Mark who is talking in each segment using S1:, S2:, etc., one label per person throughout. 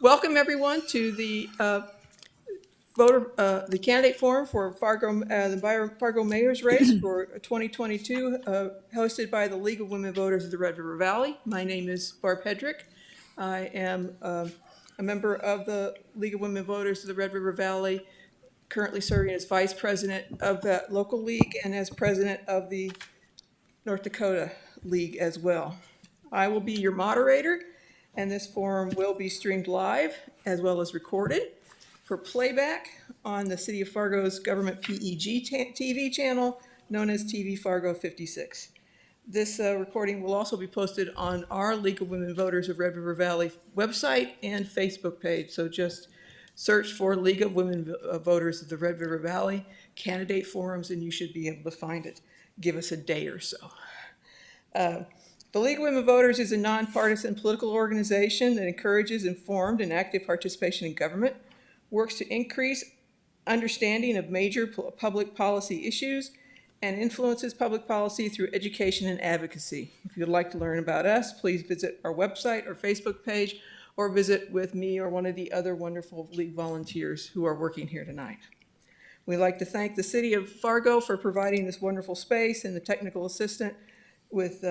S1: Welcome everyone to the the candidate forum for Fargo mayor's race for 2022, hosted by the League of Women Voters of the Red River Valley. My name is Barb Hedrick. I am a member of the League of Women Voters of the Red River Valley, currently serving as vice president of that local league and as president of the North Dakota League as well. I will be your moderator, and this forum will be streamed live as well as recorded for playback on the City of Fargo's government PEG TV channel, known as TV Fargo 56. This recording will also be posted on our League of Women Voters of Red River Valley website and Facebook page. So just search for League of Women Voters of the Red River Valley candidate forums, and you should be able to find it. Give us a day or so. The League of Women Voters is a nonpartisan political organization that encourages informed and active participation in government, works to increase understanding of major public policy issues, and influences public policy through education and advocacy. If you'd like to learn about us, please visit our website or Facebook page, or visit with me or one of the other wonderful League volunteers who are working here tonight. We'd like to thank the City of Fargo for providing this wonderful space, and the technical assistant with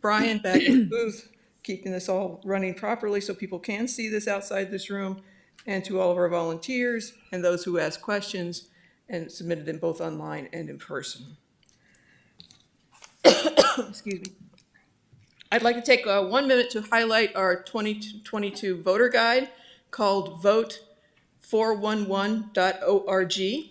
S1: Brian back in the booth, keeping this all running properly so people can see this outside this room, and to all of our volunteers and those who asked questions and submitted them both online and in person. Excuse me. I'd like to take 1 minute to highlight our 2022 voter guide called vote411.org.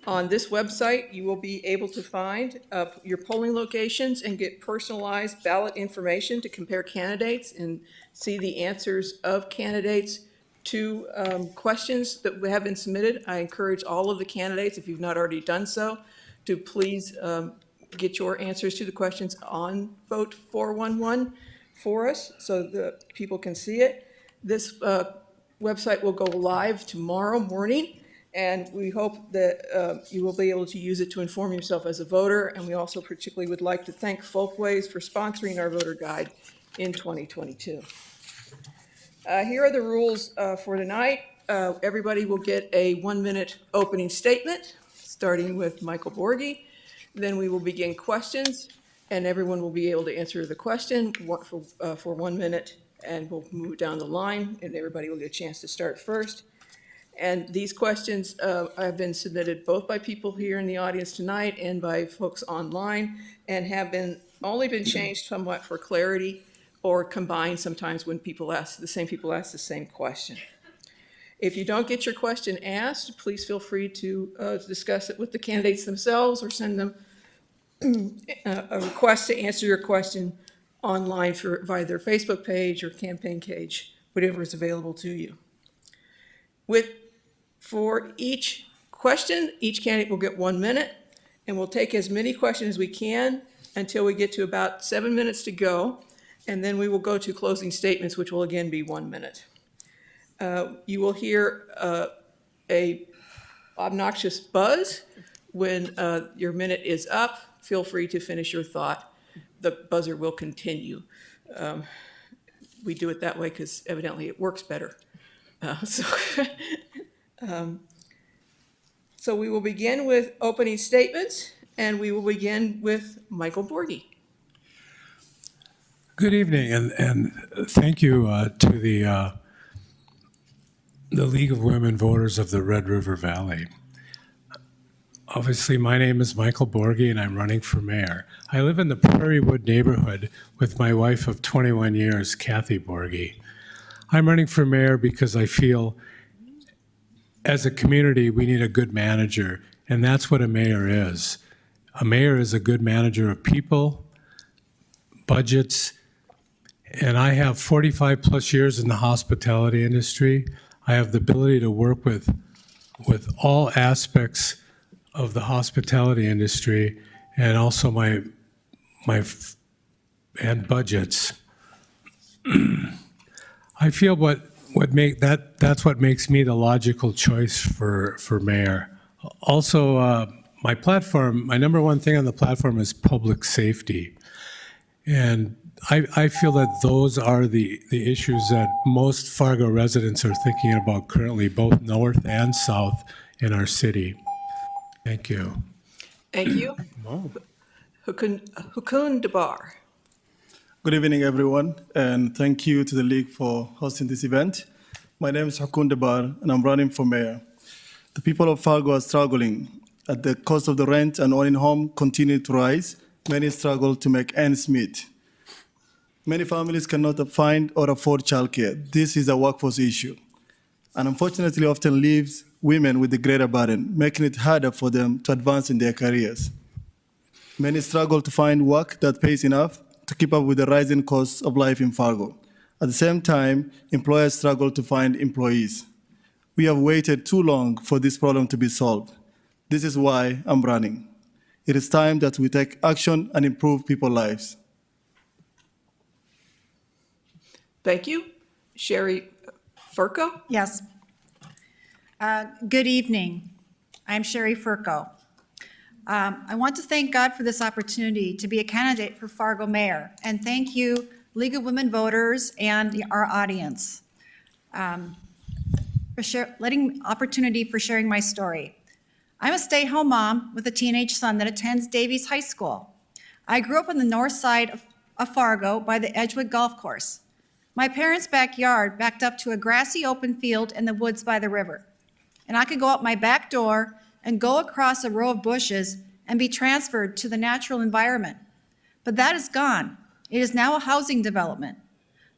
S1: On this website, you will be able to find your polling locations and get personalized ballot information to compare candidates and see the answers of candidates to questions that have been submitted. I encourage all of the candidates, if you've not already done so, to please get your answers to the questions on Vote 411 for us so that people can see it. This website will go live tomorrow morning, and we hope that you will be able to use it to inform yourself as a voter. And we also particularly would like to thank Folkways for sponsoring our voter guide in 2022. Here are the rules for tonight. Everybody will get a 1 minute opening statement, starting with Michael Borghi. Then we will begin questions, and everyone will be able to answer the question for 1 minute, and we'll move down the line, and everybody will get a chance to start first. And these questions have been submitted both by people here in the audience tonight and by folks online, and have only been changed somewhat for clarity, or combined sometimes when the same people ask the same question. If you don't get your question asked, please feel free to discuss it with the candidates themselves, or send them a request to answer your question online via their Facebook page or campaign page, whatever is available to you. For each question, each candidate will get 1 minute, and we'll take as many questions as we can until we get to about 7 minutes to go, and then we will go to closing statements, which will again be 1 minute. You will hear a obnoxious buzz when your minute is up. Feel free to finish your thought. The buzzer will continue. We do it that way because evidently it works better. So we will begin with opening statements, and we will begin with Michael Borghi.
S2: Good evening, and thank you to the League of Women Voters of the Red River Valley. Obviously, my name is Michael Borghi, and I'm running for mayor. I live in the Prairie Wood neighborhood with my wife of 21 years, Kathy Borghi. I'm running for mayor because I feel, as a community, we need a good manager, and that's what a mayor is. A mayor is a good manager of people, budgets, and I have 45 plus years in the hospitality industry. I have the ability to work with all aspects of the hospitality industry, and also and budgets. I feel that's what makes me the logical choice for mayor. Also, my number one thing on the platform is public safety. And I feel that those are the issues that most Fargo residents are thinking about currently, both north and south in our city. Thank you.
S1: Thank you. Hukun Dabar.
S3: Good evening, everyone, and thank you to the League for hosting this event. My name is Hakun Debar, and I'm running for mayor. The people of Fargo are struggling. As the cost of the rent and owning home continue to rise, many struggle to make ends meet. Many families cannot find or afford childcare. This is a workforce issue, and unfortunately often leaves women with the greater burden, making it harder for them to advance in their careers. Many struggle to find work that pays enough to keep up with the rising costs of life in Fargo. At the same time, employers struggle to find employees. We have waited too long for this problem to be solved. This is why I'm running. It is time that we take action and improve people's lives.
S1: Thank you. Sherry Furco.
S4: Yes. Good evening. I'm Sherry Furco. I want to thank God for this opportunity to be a candidate for Fargo mayor, and thank you, League of Women Voters and our audience, for letting opportunity for sharing my story. I'm a stay-at-home mom with a teenage son that attends Davies High School. I grew up on the north side of Fargo by the Edgewood Golf Course. My parents' backyard backed up to a grassy open field in the woods by the river, and I could go out my back door and go across a row of bushes and be transferred to the natural environment. But that is gone. It is now a housing development.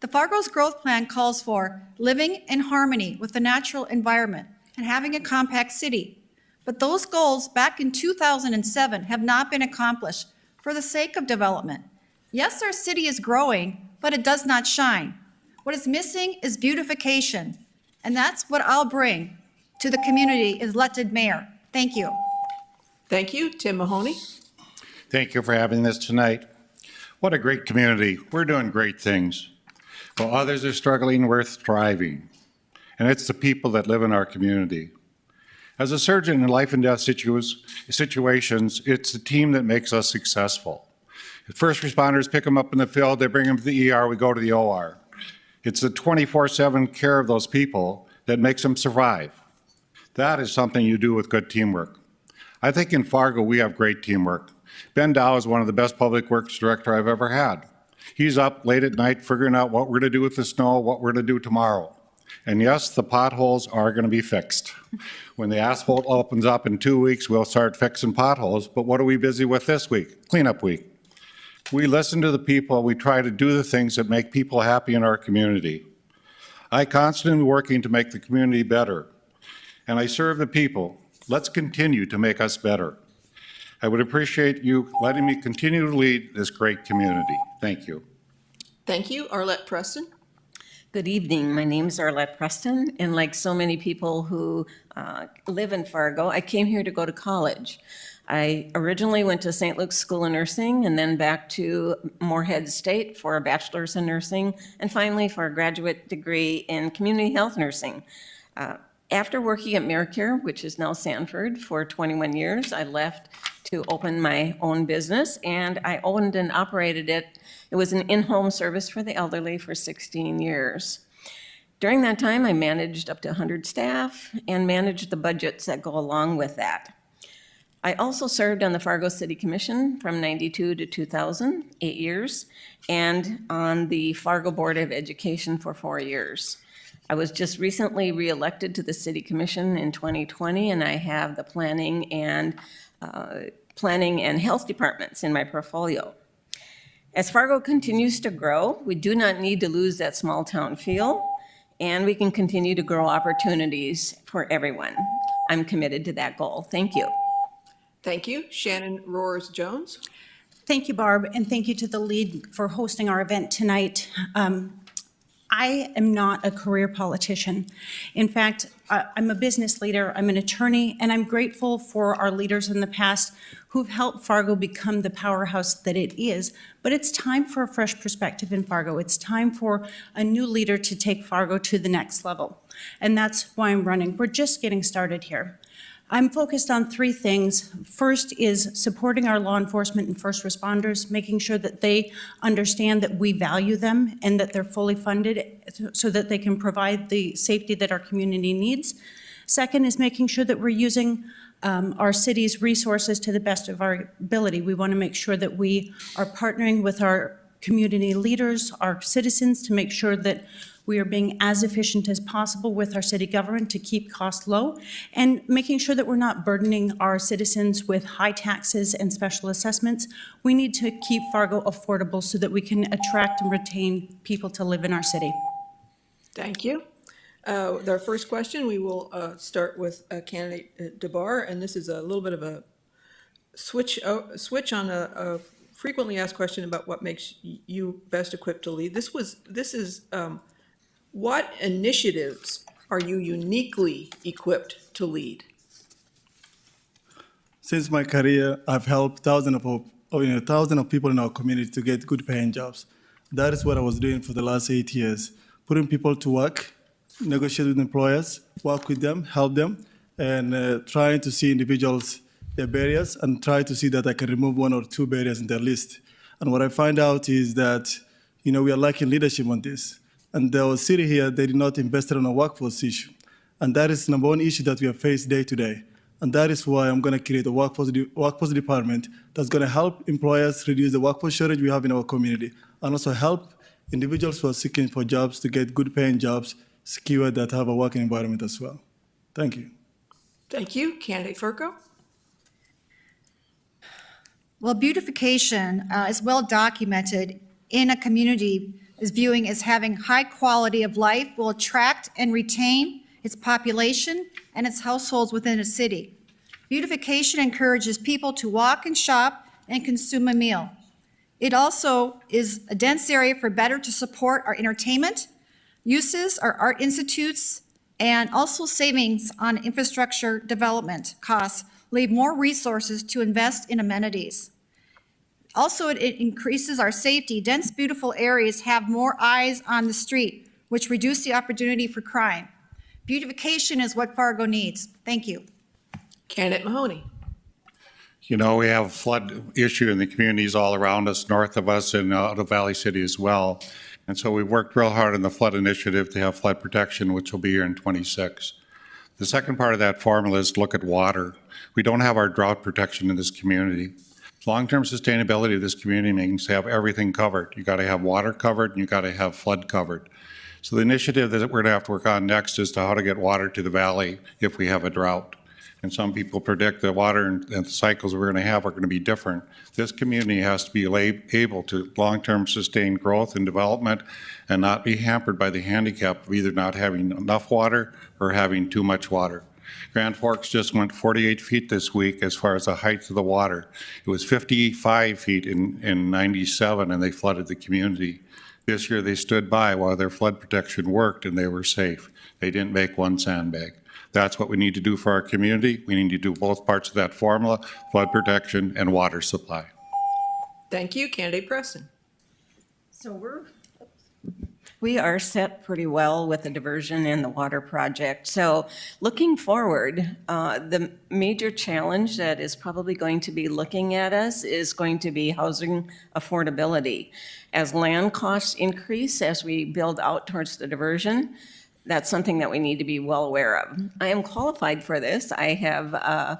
S4: The Fargo's growth plan calls for living in harmony with the natural environment and having a compact city. But those goals back in 2007 have not been accomplished for the sake of development. Yes, our city is growing, but it does not shine. What is missing is beautification, and that's what I'll bring to the community as elected mayor. Thank you.
S1: Thank you. Tim Mahoney.
S5: Thank you for having this tonight. What a great community. We're doing great things. While others are struggling, we're thriving. And it's the people that live in our community. As a surgeon in life and death situations, it's the team that makes us successful. If first responders pick them up in the field, they bring them to the ER, we go to the OR. It's the 24/7 care of those people that makes them survive. That is something you do with good teamwork. I think in Fargo, we have great teamwork. Ben Dow is one of the best public works director I've ever had. He's up late at night figuring out what we're going to do with the snow, what we're going to do tomorrow. And yes, the potholes are going to be fixed. When the asphalt opens up in 2 weeks, we'll start fixing potholes. But what are we busy with this week? Cleanup week. We listen to the people. We try to do the things that make people happy in our community. I constantly working to make the community better. And I serve the people. Let's continue to make us better. I would appreciate you letting me continue to lead this great community. Thank you.
S1: Thank you. Arlette Preston.
S6: Good evening. My name is Arlette Preston, and like so many people who live in Fargo, I came here to go to college. I originally went to St. Luke's School of Nursing and then back to Moorhead State for a bachelor's in nursing, and finally for a graduate degree in community health nursing. After working at MiraCare, which is now Sanford, for 21 years, I left to open my own business, and I owned and operated it. It was an in-home service for the elderly for 16 years. During that time, I managed up to 100 staff and managed the budgets that go along with that. I also served on the Fargo City Commission from 92 to 2000, 8 years, and on the Fargo Board of Education for 4 years. I was just recently reelected to the City Commission in 2020, and I have the planning and health departments in my portfolio. As Fargo continues to grow, we do not need to lose that small town feel, and we can continue to grow opportunities for everyone. I'm committed to that goal. Thank you.
S1: Thank you. Shannon Roars-Jones.
S7: Thank you, Barb, and thank you to the League for hosting our event tonight. I am not a career politician. In fact, I'm a business leader, I'm an attorney, and I'm grateful for our leaders in the past who've helped Fargo become the powerhouse that it is. But it's time for a fresh perspective in Fargo. It's time for a new leader to take Fargo to the next level. And that's why I'm running. We're just getting started here. I'm focused on three things. First is supporting our law enforcement and first responders, making sure that they understand that we value them and that they're fully funded so that they can provide the safety that our community needs. Second is making sure that we're using our city's resources to the best of our ability. We want to make sure that we are partnering with our community leaders, our citizens, to make sure that we are being as efficient as possible with our city government to keep costs low, and making sure that we're not burdening our citizens with high taxes and special assessments. We need to keep Fargo affordable so that we can attract and retain people to live in our city.
S1: Thank you. With our first question, we will start with candidate DeBar, and this is a little bit of a switch on a frequently asked question about what makes you best equipped to lead. This is what initiatives are you uniquely equipped to lead?
S3: Since my career, I've helped thousands of people in our community to get good paying jobs. That is what I was doing for the last 8 years, putting people to work, negotiate with employers, work with them, help them, and trying to see individuals, their barriers, and try to see that I can remove 1 or 2 barriers in their list. And what I find out is that, we are lacking leadership on this. And the city here, they did not invest in a workforce issue. And that is number one issue that we have faced day to day. And that is why I'm going to create a workforce department that's going to help employers reduce the workforce shortage we have in our community, and also help individuals who are seeking for jobs to get good paying jobs secured that have a working environment as well. Thank you.
S1: Thank you. Candidate Fargo?
S4: Well, beautification is well documented in a community is viewing as having high quality of life will attract and retain its population and its households within a city. Beautification encourages people to walk and shop and consume a meal. It also is a dense area for better to support our entertainment uses, our art institutes, and also savings on infrastructure development costs leave more resources to invest in amenities. Also, it increases our safety. Dense, beautiful areas have more eyes on the street, which reduce the opportunity for crime. Beautification is what Fargo needs. Thank you.
S1: Candidate Mahoney?
S5: We have a flood issue in the communities all around us, north of us, and out of Valley City as well. And so we've worked real hard on the flood initiative to have flood protection, which will be here in '26. The second part of that formula is to look at water. We don't have our drought protection in this community. Long-term sustainability of this community means to have everything covered. You got to have water covered, and you got to have flood covered. So the initiative that we're going to have to work on next is to how to get water to the valley if we have a drought. And some people predict the water and the cycles we're going to have are going to be different. This community has to be able to long-term sustain growth and development and not be hampered by the handicap of either not having enough water or having too much water. Grand Forks just went 48 feet this week as far as the height of the water. It was 55 feet in '97, and they flooded the community. This year they stood by while their flood protection worked, and they were safe. They didn't make one sandbag. That's what we need to do for our community. We need to do both parts of that formula, flood protection and water supply.
S1: Thank you. Candidate Preston?
S6: So we are set pretty well with the diversion and the water project. So looking forward, the major challenge that is probably going to be looking at us is going to be housing affordability. As land costs increase, as we build out towards the diversion, that's something that we need to be well aware of. I am qualified for this. I have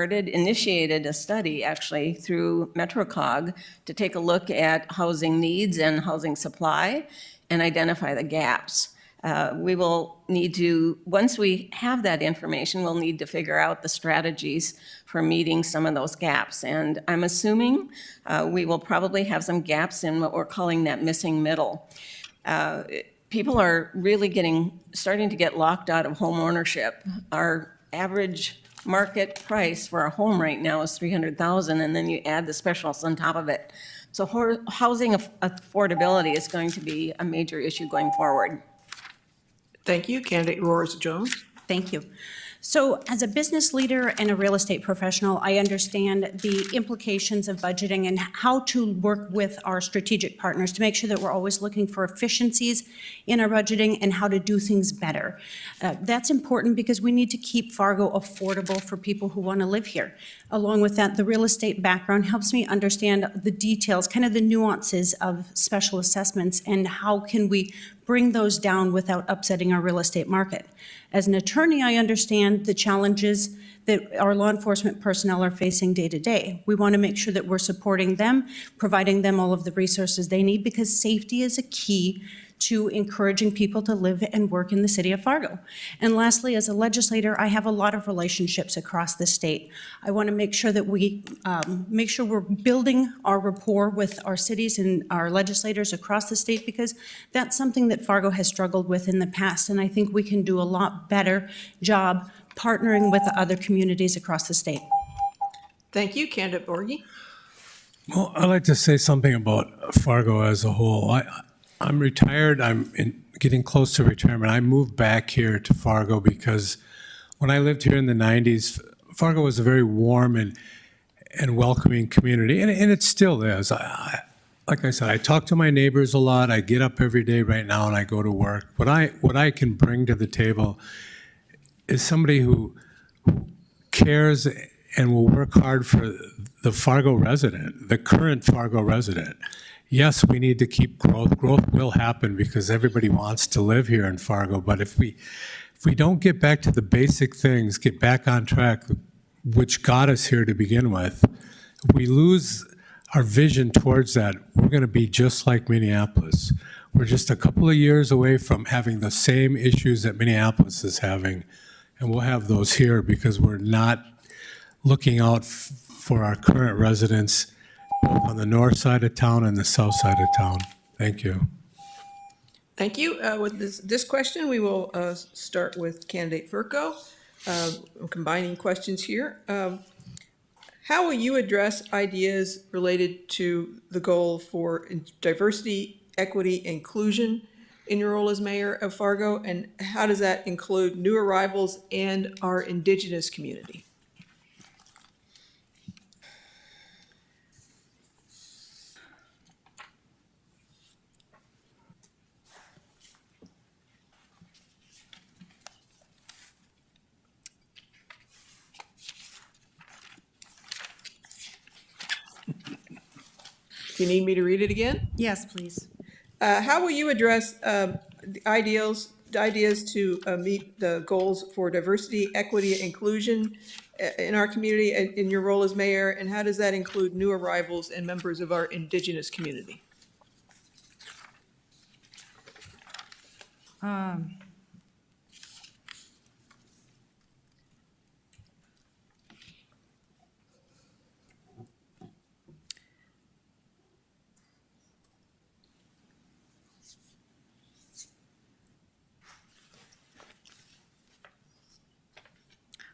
S6: initiated a study actually through MetroCog to take a look at housing needs and housing supply and identify the gaps. We will need to, once we have that information, we'll need to figure out the strategies for meeting some of those gaps. And I'm assuming we will probably have some gaps in what we're calling that missing middle. People are really starting to get locked out of home ownership. Our average market price for a home right now is $300,000, and then you add the specials on top of it. So housing affordability is going to be a major issue going forward.
S1: Thank you. Candidate Roars Jones?
S7: Thank you. So as a business leader and a real estate professional, I understand the implications of budgeting and how to work with our strategic partners to make sure that we're always looking for efficiencies in our budgeting and how to do things better. That's important because we need to keep Fargo affordable for people who want to live here. Along with that, the real estate background helps me understand the details, kind of the nuances of special assessments and how can we bring those down without upsetting our real estate market. As an attorney, I understand the challenges that our law enforcement personnel are facing day to day. We want to make sure that we're supporting them, providing them all of the resources they need, because safety is a key to encouraging people to live and work in the city of Fargo. And lastly, as a legislator, I have a lot of relationships across the state. I want to make sure that we make sure we're building our rapport with our cities and our legislators across the state, because that's something that Fargo has struggled with in the past. And I think we can do a lot better job partnering with the other communities across the state.
S1: Thank you, candidate Borghi.
S2: Well, I'd like to say something about Fargo as a whole. I'm retired. Getting close to retirement. I moved back here to Fargo because when I lived here in the 90s, Fargo was a very warm and welcoming community, and it still is. Like I said, I talk to my neighbors a lot. I get up every day right now and I go to work. What I can bring to the table is somebody who cares and will work hard for the Fargo resident, the current Fargo resident. Yes, we need to keep growth. Growth will happen because everybody wants to live here in Fargo. But if we don't get back to the basic things, get back on track, which got us here to begin with, if we lose our vision towards that, we're going to be just like Minneapolis. We're just a couple of years away from having the same issues that Minneapolis is having, and we'll have those here because we're not looking out for our current residents both on the north side of town and the south side of town. Thank you.
S1: Thank you. With this question, we will start with candidate Fargo. I'm combining questions here. How will you address ideas related to the goal for diversity, equity, inclusion in your role as mayor of Fargo? And how does that include new arrivals and our indigenous community? Do you need me to read it again?
S4: Yes, please.
S1: How will you address the ideas to meet the goals for diversity, equity, and inclusion in our community in your role as mayor? And how does that include new arrivals and members of our indigenous community?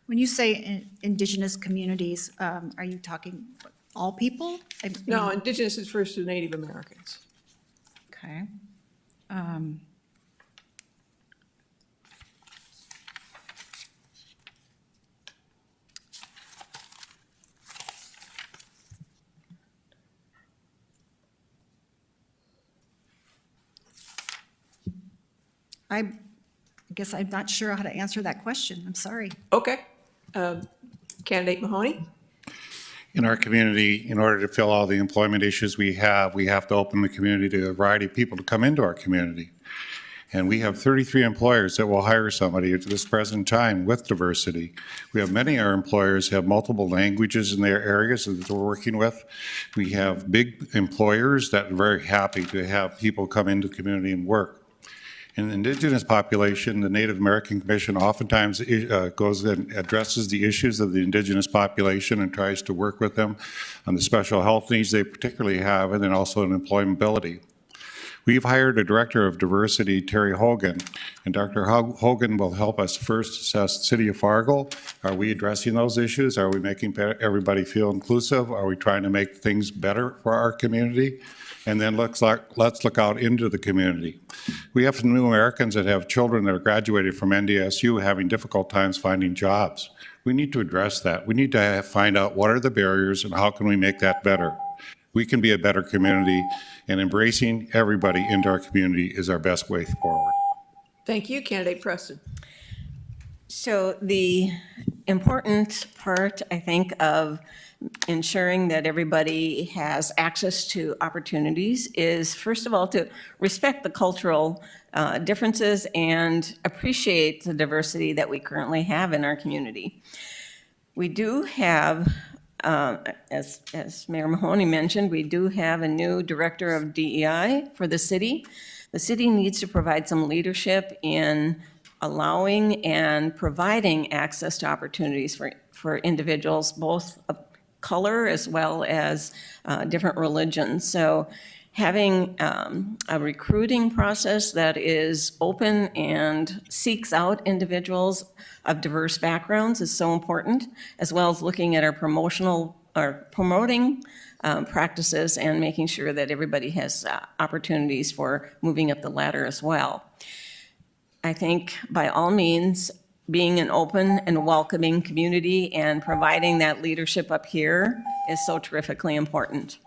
S4: When you say indigenous communities, are you talking all people?
S1: No, indigenous is first to Native Americans.
S4: Okay. I guess I'm not sure how to answer that question. I'm sorry.
S1: Okay. Candidate Mahoney?
S5: In our community, in order to fill all the employment issues we have to open the community to a variety of people to come into our community. And we have 33 employers that will hire somebody at this present time with diversity. We have many of our employers have multiple languages in their areas that we're working with. We have big employers that are very happy to have people come into the community and work. In the indigenous population, the Native American Commission oftentimes goes and addresses the issues of the indigenous population and tries to work with them on the special health needs they particularly have, and then also in employability. We've hired a director of diversity, Terry Hogan, and Dr. Hogan will help us first assess the city of Fargo. Are we addressing those issues? Are we making everybody feel inclusive? Are we trying to make things better for our community? And then let's look out into the community. We have some new Americans that have children that are graduated from NDSU having difficult times finding jobs. We need to address that. We need to find out what are the barriers and how can we make that better. We can be a better community, and embracing everybody into our community is our best way forward.
S1: Thank you, candidate Preston.
S6: So the important part, I think, of ensuring that everybody has access to opportunities is, first of all, to respect the cultural differences and appreciate the diversity that we currently have in our community. We do have, as Mayor Mahoney mentioned, we do have a new director of DEI for the city. The city needs to provide some leadership in allowing and providing access to opportunities for individuals, both of color as well as different religions. So having a recruiting process that is open and seeks out individuals of diverse backgrounds is so important, as well as looking at our promoting practices and making sure that everybody has opportunities for moving up the ladder as well. I think by all means, being an open and welcoming community and providing that leadership up here is so terrifically important.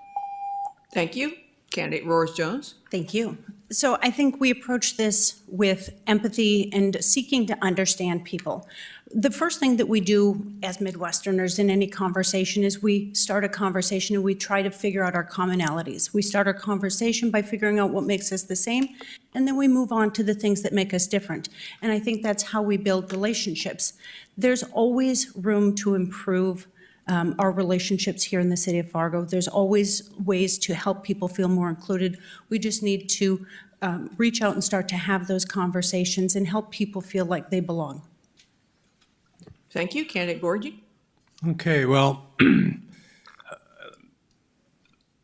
S1: Thank you. Candidate Roars Jones.
S7: Thank you. So I think we approach this with empathy and seeking to understand people. The first thing that we do as Midwesterners in any conversation is we start a conversation and we try to figure out our commonalities. We start our conversation by figuring out what makes us the same, and then we move on to the things that make us different. And I think that's how we build relationships. There's always room to improve our relationships here in the city of Fargo. There's always ways to help people feel more included. We just need to reach out and start to have those conversations and help people feel like they belong.
S1: Thank you. Candidate Borgi.
S2: Okay, well,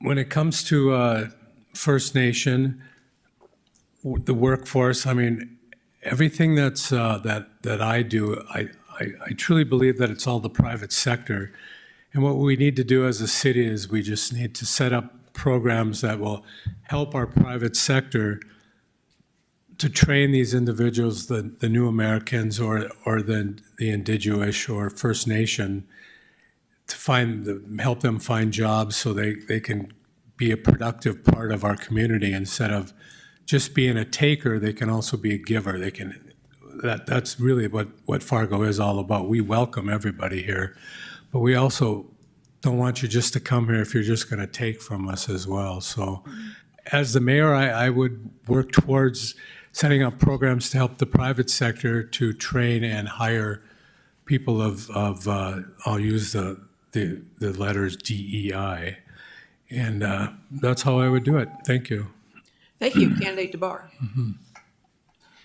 S2: when it comes to First Nation, the workforce, I mean, everything that's that I do, I truly believe that it's all the private sector. And what we need to do as a city is we just need to set up programs that will help our private sector to train these individuals, the new Americans or the indigenous or First Nation, to help them find jobs so they can be a productive part of our community. Instead of just being a taker, they can also be a giver. That's really what Fargo is all about. We welcome everybody here, but we also don't want you just to come here if you're just going to take from us as well. So as the mayor, I would work towards setting up programs to help the private sector to train and hire people of I'll use the letters DEI. And that's how I would do it. Thank you.
S1: Thank you. Candidate DeBar.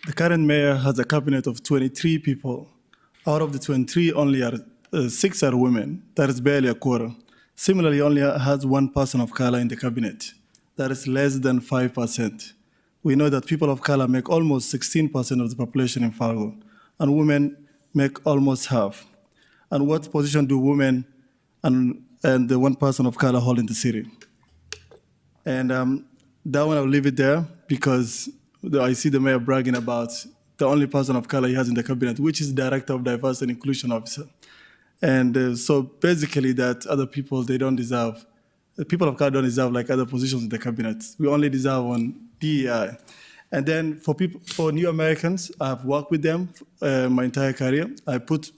S3: The current mayor has a cabinet of 23 people. Out of the 23, only 6 are women. That is barely a quarter. Similarly, only has 1 person of color in the cabinet. That is less than 5%. We know that people of color make almost 16% of the population in Fargo, and women make almost half. And what position do women and the 1 person of color hold in the city? And that one, I'll leave it there because I see the mayor bragging about the only person of color he has in the cabinet, which is Director of Diversity and Inclusion Officer. And so basically that other people, they don't deserve, the people of color don't deserve like other positions in the cabinet. We only deserve on DEI. And then for new Americans, I've worked with them my entire career. I put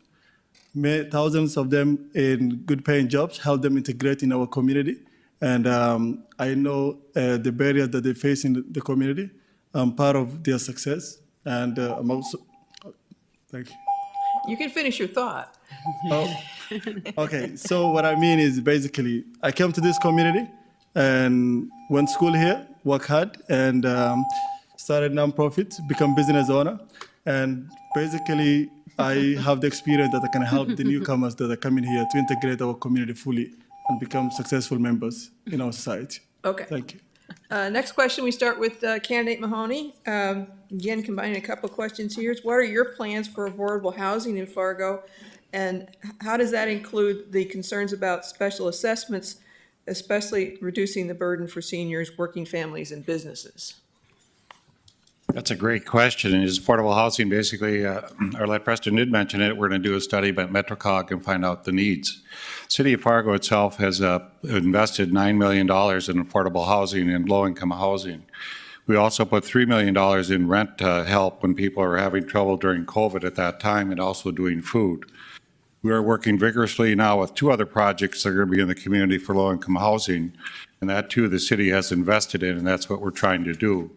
S3: thousands of them in good paying jobs, help them integrate in our community. And I know the barriers that they face in the community. I'm part of their success. And I'm also, thank you.
S1: You can finish your thought.
S3: Oh, okay, so what I mean is basically, I came to this community and went to school here, worked hard, and started nonprofit, become business owner. And basically, I have the experience that I can help the newcomers that are coming here to integrate our community fully and become successful members in our society.
S1: Okay.
S3: Thank you.
S1: Next question, we start with candidate Mahoney. Again, combining a couple of questions here. What are your plans for affordable housing in Fargo? And how does that include the concerns about special assessments especially reducing the burden for seniors, working families, and businesses?
S5: That's a great question. And is affordable housing, basically, Arlette Preston did mention it, we're going to do a study about MetroCog and find out the needs. City of Fargo itself has invested $9 million in affordable housing and low-income housing. We also put $3 million in rent help when people are having trouble during COVID at that time, and also doing food. We are working vigorously now with 2 other projects that are going to be in the community for low-income housing, and that too the city has invested in, and that's what we're trying to do.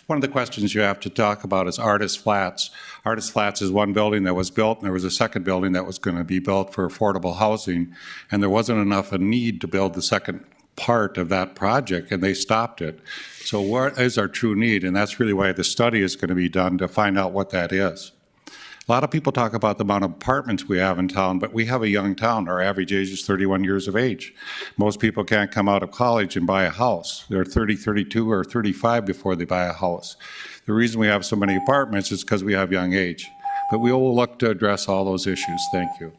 S5: One of the questions you have to talk about is Artist Flats. Artist Flats is one building that was built, and there was a second building that was going to be built for affordable housing, and there wasn't enough a need to build the second part of that project, and they stopped it. So what is our true need? And that's really why the study is going to be done, to find out what that is. A lot of people talk about the amount of apartments we have in town, but we have a young town. Our average age is 31 years of age. Most people can't come out of college and buy a house. They're 30, 32, or 35 before they buy a house. The reason we have so many apartments is because we have young age. But we will look to address all those issues. Thank you.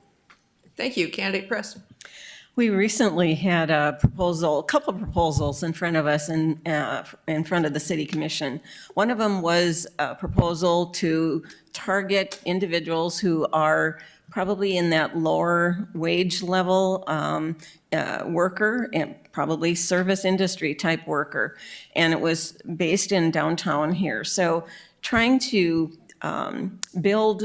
S1: Thank you. Candidate Preston.
S6: We recently had a couple proposals in front of us in front of the City Commission. One of them was a proposal to target individuals who are probably in that lower wage level worker, and probably service industry type worker. And it was based in downtown here. So trying to build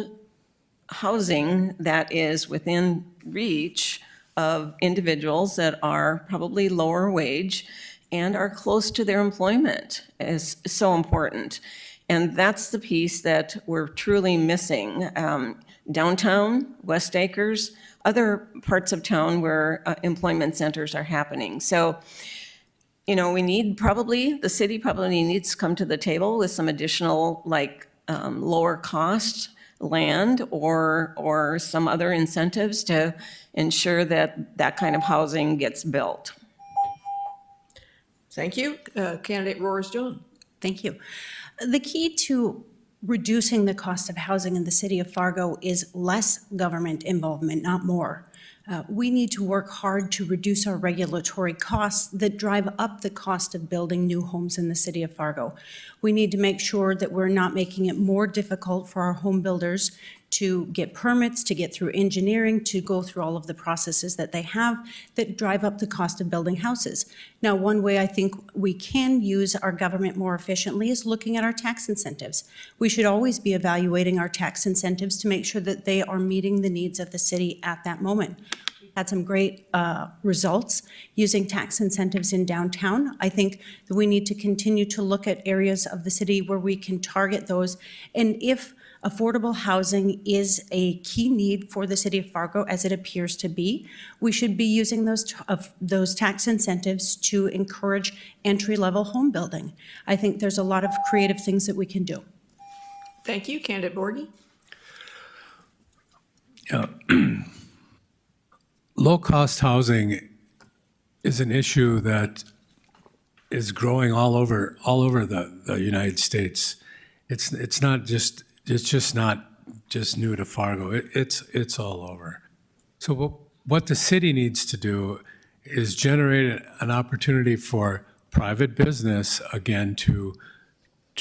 S6: housing that is within reach of individuals that are probably lower wage and are close to their employment is so important. And that's the piece that we're truly missing. Downtown, West Acres, other parts of town where employment centers are happening. So, you know, the city probably needs to come to the table with some additional, like, lower cost land or some other incentives to ensure that that kind of housing gets built.
S1: Thank you. Candidate Roars John.
S7: Thank you. The key to reducing the cost of housing in the city of Fargo is less government involvement, not more. We need to work hard to reduce our regulatory costs that drive up the cost of building new homes in the city of Fargo. We need to make sure that we're not making it more difficult for our home builders to get permits, to get through engineering, to go through all of the processes that they have that drive up the cost of building houses. Now, one way I think we can use our government more efficiently is looking at our tax incentives. We should always be evaluating our tax incentives to make sure that they are meeting the needs of the city at that moment. We've had some great results using tax incentives in downtown. I think that we need to continue to look at areas of the city where we can target those. And if affordable housing is a key need for the city of Fargo, as it appears to be, we should be using those tax incentives to encourage entry-level home building. I think there's a lot of creative things that we can do.
S1: Thank you. Candidate Borghi.
S2: Low-cost housing is an issue that is growing all over the United States. It's just not just new to Fargo. It's all over. So what the city needs to do is generate an opportunity for private business again to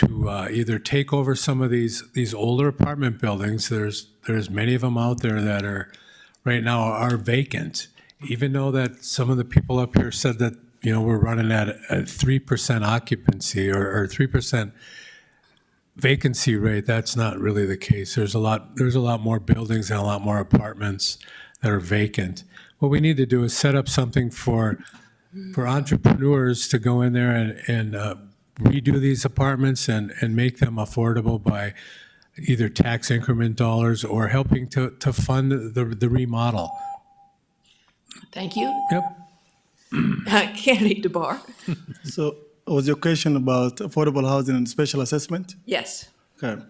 S2: either take over some of these older apartment buildings. There's many of them out there that are right now are vacant. Even though that some of the people up here said that, you know, we're running at a 3% occupancy or 3% vacancy rate, that's not really the case. There's a lot more buildings and a lot more apartments that are vacant. What we need to do is set up something for entrepreneurs to go in there and redo these apartments and make them affordable by either tax increment dollars or helping to fund the remodel.
S1: Thank you.
S2: Yep.
S1: Candidate DeBar.
S3: So was your question about affordable housing and special assessment?
S1: Yes.
S3: Okay. I'm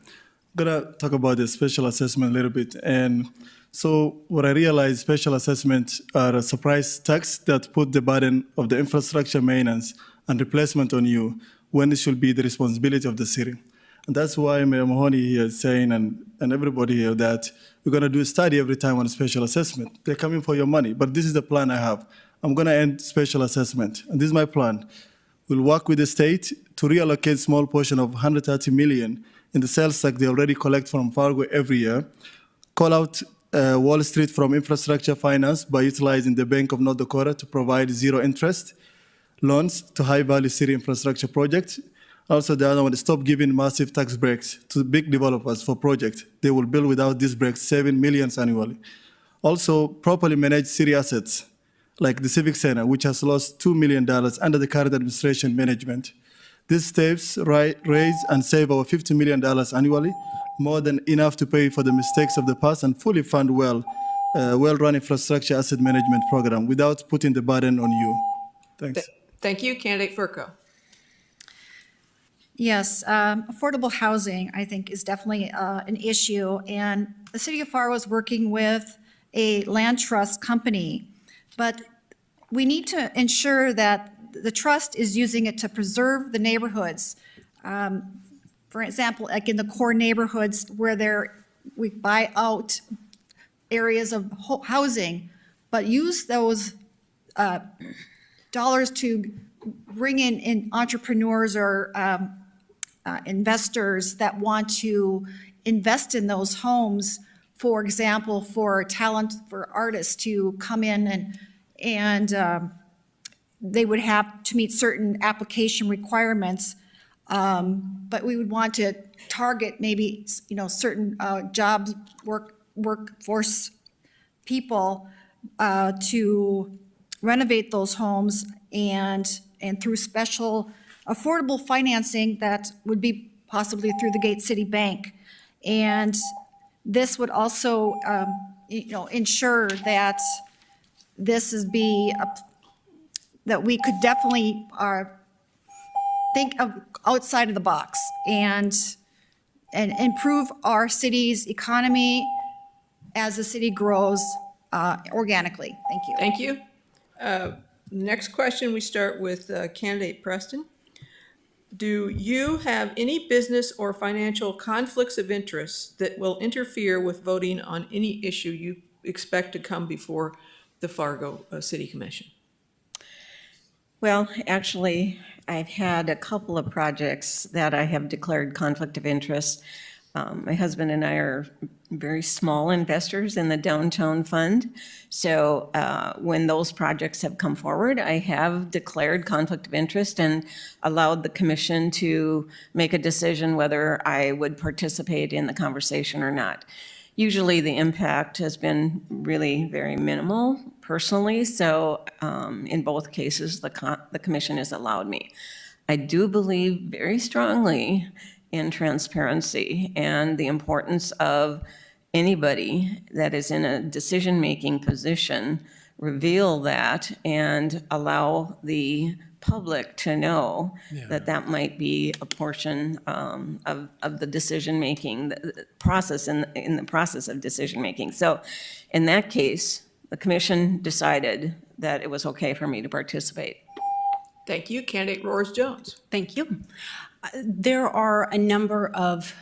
S3: gonna talk about the special assessment a little bit. And so what I realized, special assessments are a surprise tax that put the burden of the infrastructure maintenance and replacement on you when it should be the responsibility of the city. And that's why Mayor Mahoney here is saying, and everybody here, that we're gonna do a study every time on a special assessment. They're coming for your money, but this is the plan I have. I'm going to end special assessment. And this is my plan. We'll work with the state to reallocate small portion of 130 million in the sales tax they already collect from Fargo every year, call out Wall Street from infrastructure finance by utilizing the Bank of North Dakota to provide zero interest loans to high-value city infrastructure projects. Also, the other one is stop giving massive tax breaks to big developers for projects they will build without these breaks, saving millions annually. Also, properly manage city assets, like the Civic Center, which has lost $2 million under the current administration management. These steps raise and save over $50 million annually, more than enough to pay for the mistakes of the past and fully fund well-run infrastructure asset management program without putting the burden on you. Thanks.
S1: Thank you. Candidate Furco.
S4: Yes, affordable housing, I think, is definitely an issue, and the city of Fargo is working with a land trust company, but we need to ensure that the trust is using it to preserve the neighborhoods. For example, like in the core neighborhoods where we buy out areas of housing, but use those dollars to bring in entrepreneurs or investors that want to invest in those homes, for example, for talent, for artists to come in and they would have to meet certain application requirements. But we would want to target maybe, certain jobs, workforce people to renovate those homes and through special affordable financing that would be possibly through the Gate City Bank. And this would also, ensure that this is that we could definitely think of outside of the box and improve our city's economy as the city grows organically. Thank you.
S1: Thank you. Next question, we start with candidate Preston. Do you have any business or financial conflicts of interest that will interfere with voting on any issue you expect to come before the Fargo City Commission?
S6: Well, actually, I've had a couple of projects that I have declared conflict of interest. My husband and I are very small investors in the downtown fund. So when those projects have come forward, I have declared conflict of interest and allowed the commission to make a decision whether I would participate in the conversation or not. Usually the impact has been really very minimal personally, so in both cases, the commission has allowed me. I do believe very strongly in transparency and the importance of anybody that is in a decision-making position reveal that and allow the public to know that might be a portion of the decision-making the process in the process of decision-making. So in that case, the commission decided that it was okay for me to participate.
S1: Thank you. Candidate Roars Jones.
S7: Thank you. There are a number of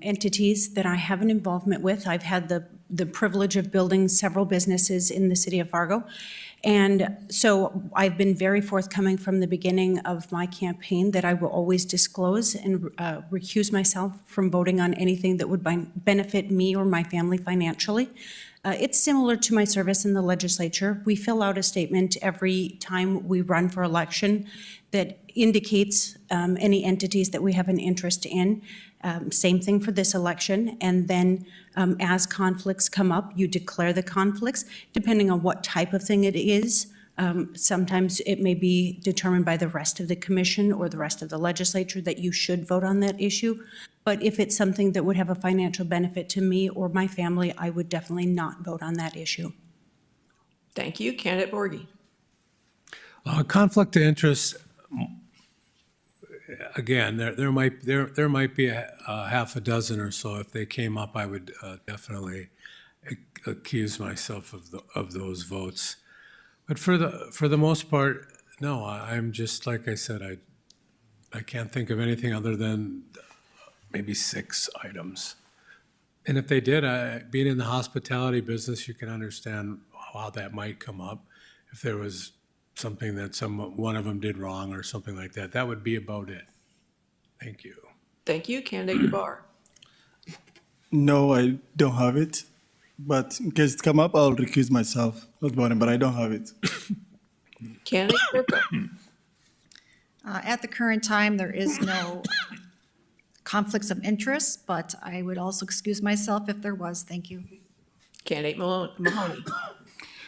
S7: entities that I have an involvement with. I've had the privilege of building several businesses in the city of Fargo. And so I've been very forthcoming from the beginning of my campaign that I will always disclose and recuse myself from voting on anything that would benefit me or my family financially. It's similar to my service in the legislature. We fill out a statement every time we run for election that indicates any entities that we have an interest in. Same thing for this election. And then as conflicts come up, you declare the conflicts, depending on what type of thing it is. Sometimes it may be determined by the rest of the commission or the rest of the legislature that you should vote on that issue. But if it's something that would have a financial benefit to me or my family, I would definitely not vote on that issue.
S1: Thank you. Candidate Borghi.
S2: Conflict of interest, again, there might be a half a dozen or so. If they came up, I would definitely accuse myself of those votes. But for the most part, no. I'm just, like I said, I can't think of anything other than maybe 6 items. And if they did, being in the hospitality business, you can understand how that might come up. if there was something that one of them did wrong or something like that. That would be about it. Thank you.
S1: Thank you. Candidate DeBar.
S3: No, I don't have it. But in case it come up, I'll recuse myself. Not voting, but I don't have it.
S1: Candidate Fargo.
S4: At the current time, there is no conflicts of interest, but I would also excuse myself if there was. Thank you.
S1: Candidate Mahoney.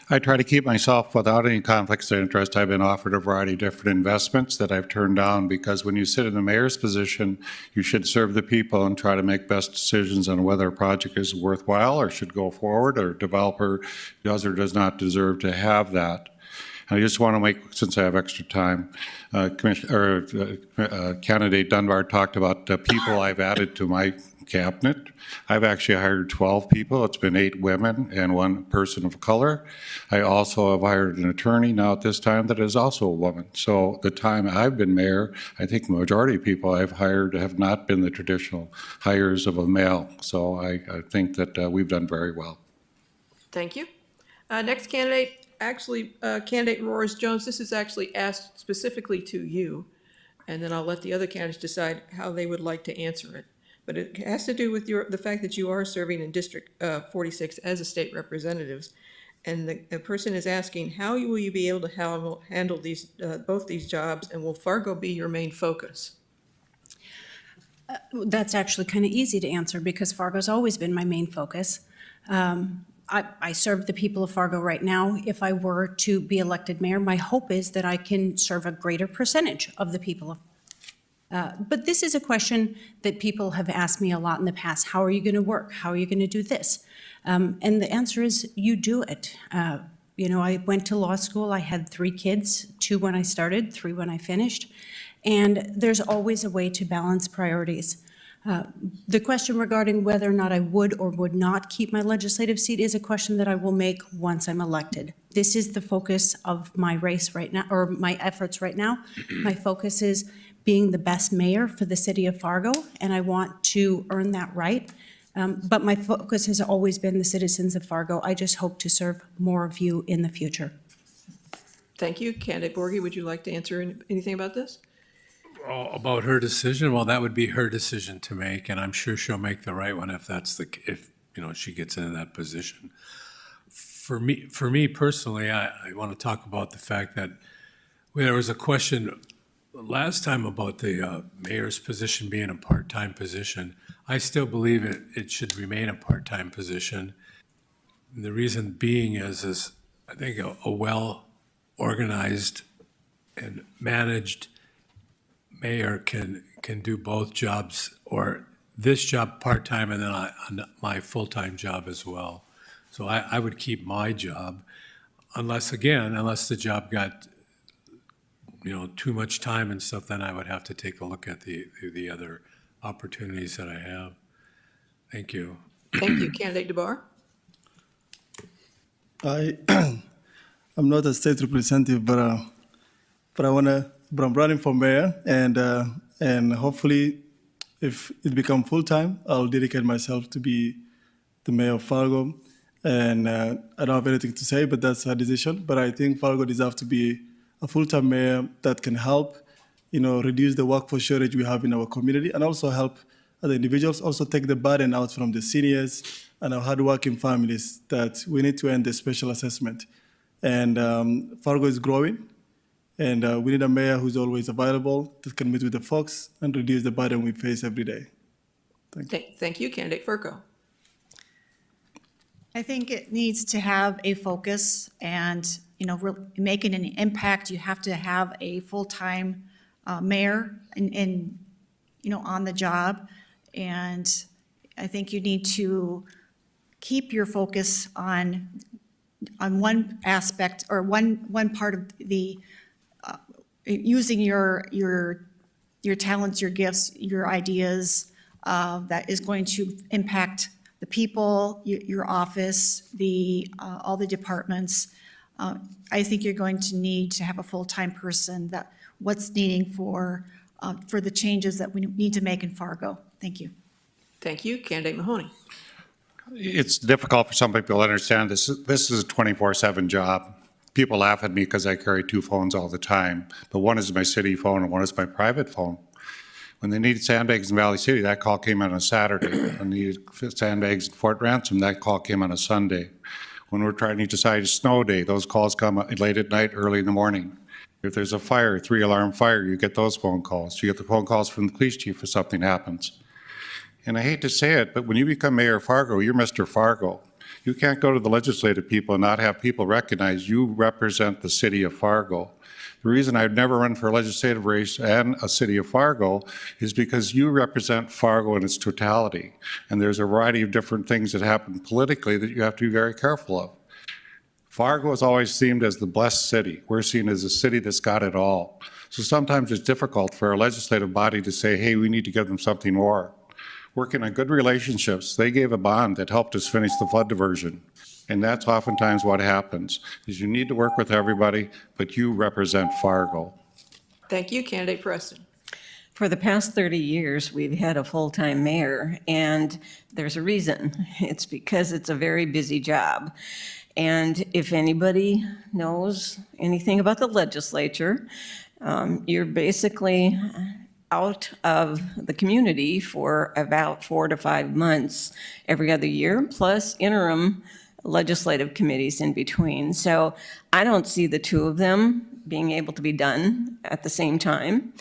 S5: I try to keep myself without any conflicts of interest. I've been offered a variety of different investments that I've turned down because when you sit in the mayor's position, you should serve the people and try to make best decisions on whether a project is worthwhile or should go forward, or a developer does or does not deserve to have that. I just want to make, since I have extra time, Candidate Dunbar talked about the people I've added to my cabinet. I've actually hired 12 people. It's been 8 women and 1 person of color. I also have hired an attorney now at this time that is also a woman. So the time I've been mayor, I think the majority of people I've hired have not been the traditional hires of a male. So I think that we've done very well.
S1: Thank you. Next candidate, Candidate Roars Jones, this is actually asked specifically to you, and then I'll let the other candidates decide how they would like to answer it. But it has to do with the fact that you are serving in District 46 as a state representative. And the person is asking, how will you be able to handle these both these jobs, and will Fargo be your main focus?
S7: That's actually kind of easy to answer because Fargo's always been my main focus. I serve the people of Fargo right now. If I were to be elected mayor, my hope is that I can serve a greater percentage of the people of but this is a question that people have asked me a lot in the past. How are you going to work? How are you going to do this? And the answer is you do it. You know, I went to law school. I had 3 kids, 2 when I started, 3 when I finished. And there's always a way to balance priorities. The question regarding whether or not I would or would not keep my legislative seat is a question that I will make once I'm elected. This is the focus of my race right now, or my efforts right now. My focus is being the best mayor for the city of Fargo, and I want to earn that right. But my focus has always been the citizens of Fargo. I just hope to serve more of you in the future.
S1: Thank you. Candidate Borghi, would you like to answer anything about this?
S2: About her decision, well, that would be her decision to make, and I'm sure she'll make the right one if she gets into that position. For me personally, I want to talk about the fact that there was a question last time about the mayor's position being a part-time position. I still believe it should remain a part-time position. And the reason being is I think a well-organized and managed mayor can do both jobs, or this job part-time and then my full-time job as well. So I would keep my job unless the job got too much time and stuff, then I would have to take a look at the other opportunities that I have. Thank you.
S1: Thank you. Candidate DeBar.
S3: I'm not a state representative, but I'm running for mayor, and hopefully, if it becomes full time, I'll dedicate myself to be the mayor of Fargo. And I don't have anything to say, but that's her decision. But I think Fargo deserves to be a full-time mayor that can help, reduce the workforce shortage we have in our community, and also help other individuals, also take the burden out from the seniors and our hardworking families that we need to end the special assessment. And Fargo is growing, and we need a mayor who's always available, that can meet with the folks and reduce the burden we face every day. Thank you.
S1: Thank you. Candidate Fargo.
S4: I think it needs to have a focus and, making an impact. You have to have a full-time mayor on the job. And I think you need to keep your focus on one aspect or one part of the using your talents, your gifts, your ideas that is going to impact the people, your office, all the departments. I think you're going to need to have a full-time person what's needing for the changes that we need to make in Fargo. Thank you.
S1: Thank you. Candidate Mahoney.
S5: It's difficult for some people to understand this. This is a 24/7 job. People laugh at me because I carry two phones all the time, but one is my city phone and one is my private phone. When they needed sandbags in Valley City, that call came on a Saturday. When they needed sandbags in Fort Ransom, that call came on a Sunday. When we're trying to decide a snow day, those calls come late at night, early in the morning. If there's a fire, 3-alarm fire, you get those phone calls. You get the phone calls from the police chief if something happens. And I hate to say it, but when you become Mayor of Fargo, you're Mr. Fargo. You can't go to the legislative people and not have people recognize you represent the city of Fargo. The reason I'd never run for a legislative race and a city of Fargo is because you represent Fargo in its totality. And there's a variety of different things that happen politically that you have to be very careful of. Fargo is always seen as the blessed city. We're seen as a city that's got it all. So sometimes it's difficult for a legislative body to say, hey, we need to give them something more. Working on good relationships, they gave a bond that helped us finish the flood diversion. And that's oftentimes what happens, is you need to work with everybody, but you represent Fargo.
S1: Thank you. Candidate Preston.
S6: For the past 30 years, we've had a full-time mayor, and there's a reason. It's because it's a very busy job. And if anybody knows anything about the legislature, you're basically out of the community for about 4 to 5 months every other year, plus interim legislative committees in between. So I don't see the two of them being able to be done at the same time.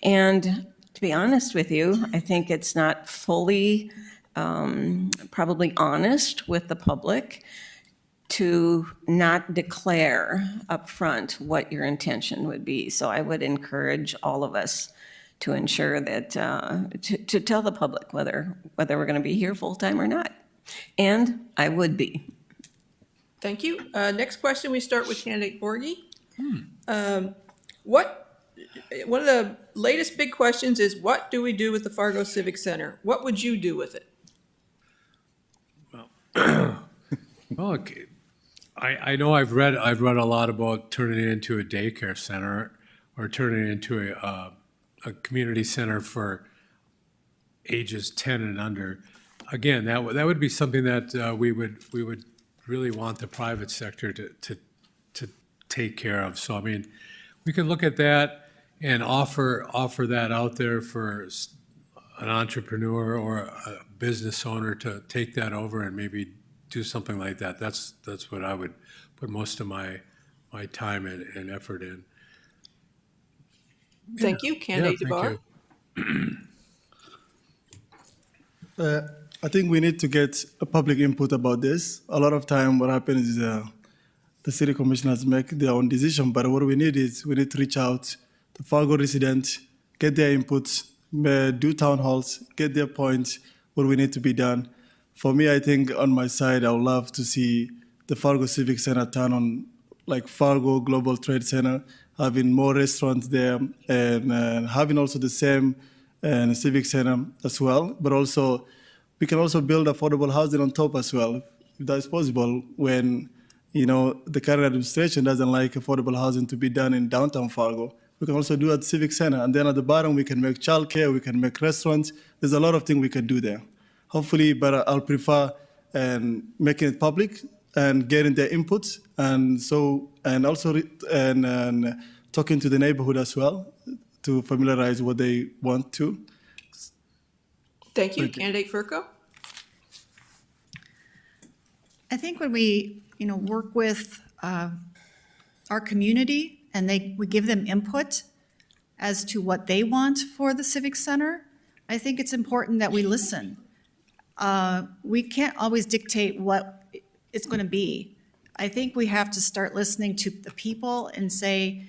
S6: And to be honest with you, I think it's not fully probably honest with the public to not declare upfront what your intention would be. So I would encourage all of us to ensure that, to tell the public whether we're going to be here full-time or not. And I would be.
S1: Thank you. Next question, we start with candidate Borghi. One of the latest big questions is, what do we do with the Fargo Civic Center? What would you do with it?
S2: Well, I know I've read a lot about turning it into a daycare center or turning it into a community center for ages 10 and under. Again, that would be something that we would really want the private sector to take care of. So I mean, we could look at that and offer that out there for an entrepreneur or a business owner to take that over and maybe do something like that. That's what I would put most of my time and effort in.
S1: Thank you. Candidate
S2: Yeah,
S1: DeBar.
S2: thank you.
S3: I think we need to get a public input about this. A lot of time what happens is the city commissioners make their own decision, but what we need is we need to reach out to Fargo residents, get their inputs, do town halls, get their points, what we need to be done. For me, I think on my side, I would love to see the Fargo Civic Center turn on like Fargo Global Trade Center, having more restaurants there and having also the same Civic Center as well, but also we can also build affordable housing on top as well, if that is possible, when, the current administration doesn't like affordable housing to be done in downtown Fargo. We can also do at Civic Center. And then at the bottom, we can make childcare, we can make restaurants. There's a lot of things we can do there. Hopefully, but I'll prefer making it public and getting their inputs, and also talking to the neighborhood as well to familiarize what they want to.
S1: Thank you. Candidate Furco.
S4: I think when we, work with our community and we give them input as to what they want for the Civic Center, I think it's important that we listen. We can't always dictate what it's going to be. I think we have to start listening to the people and say,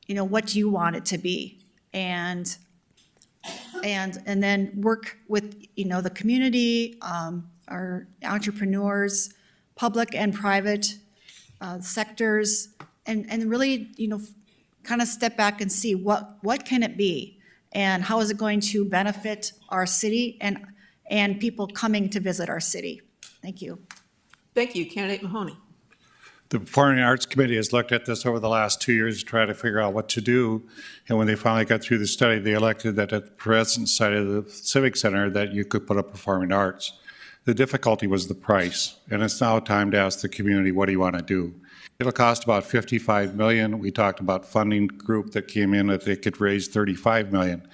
S4: what do you want it to be? And then work with, the community, our entrepreneurs, public and private sectors, and really, kind of step back and see what can it be? And how is it going to benefit our city and people coming to visit our city? Thank you.
S1: Thank you. Candidate Mahoney.
S5: The Performing Arts Committee has looked at this over the last 2 years to try to figure out what to do. And when they finally got through the study, they elected that at the present site of the Civic Center that you could put up performing arts. The difficulty was the price. And it's now time to ask the community, what do you want to do? It'll cost about 55 million. We talked about funding group that came in that they could raise 35 million.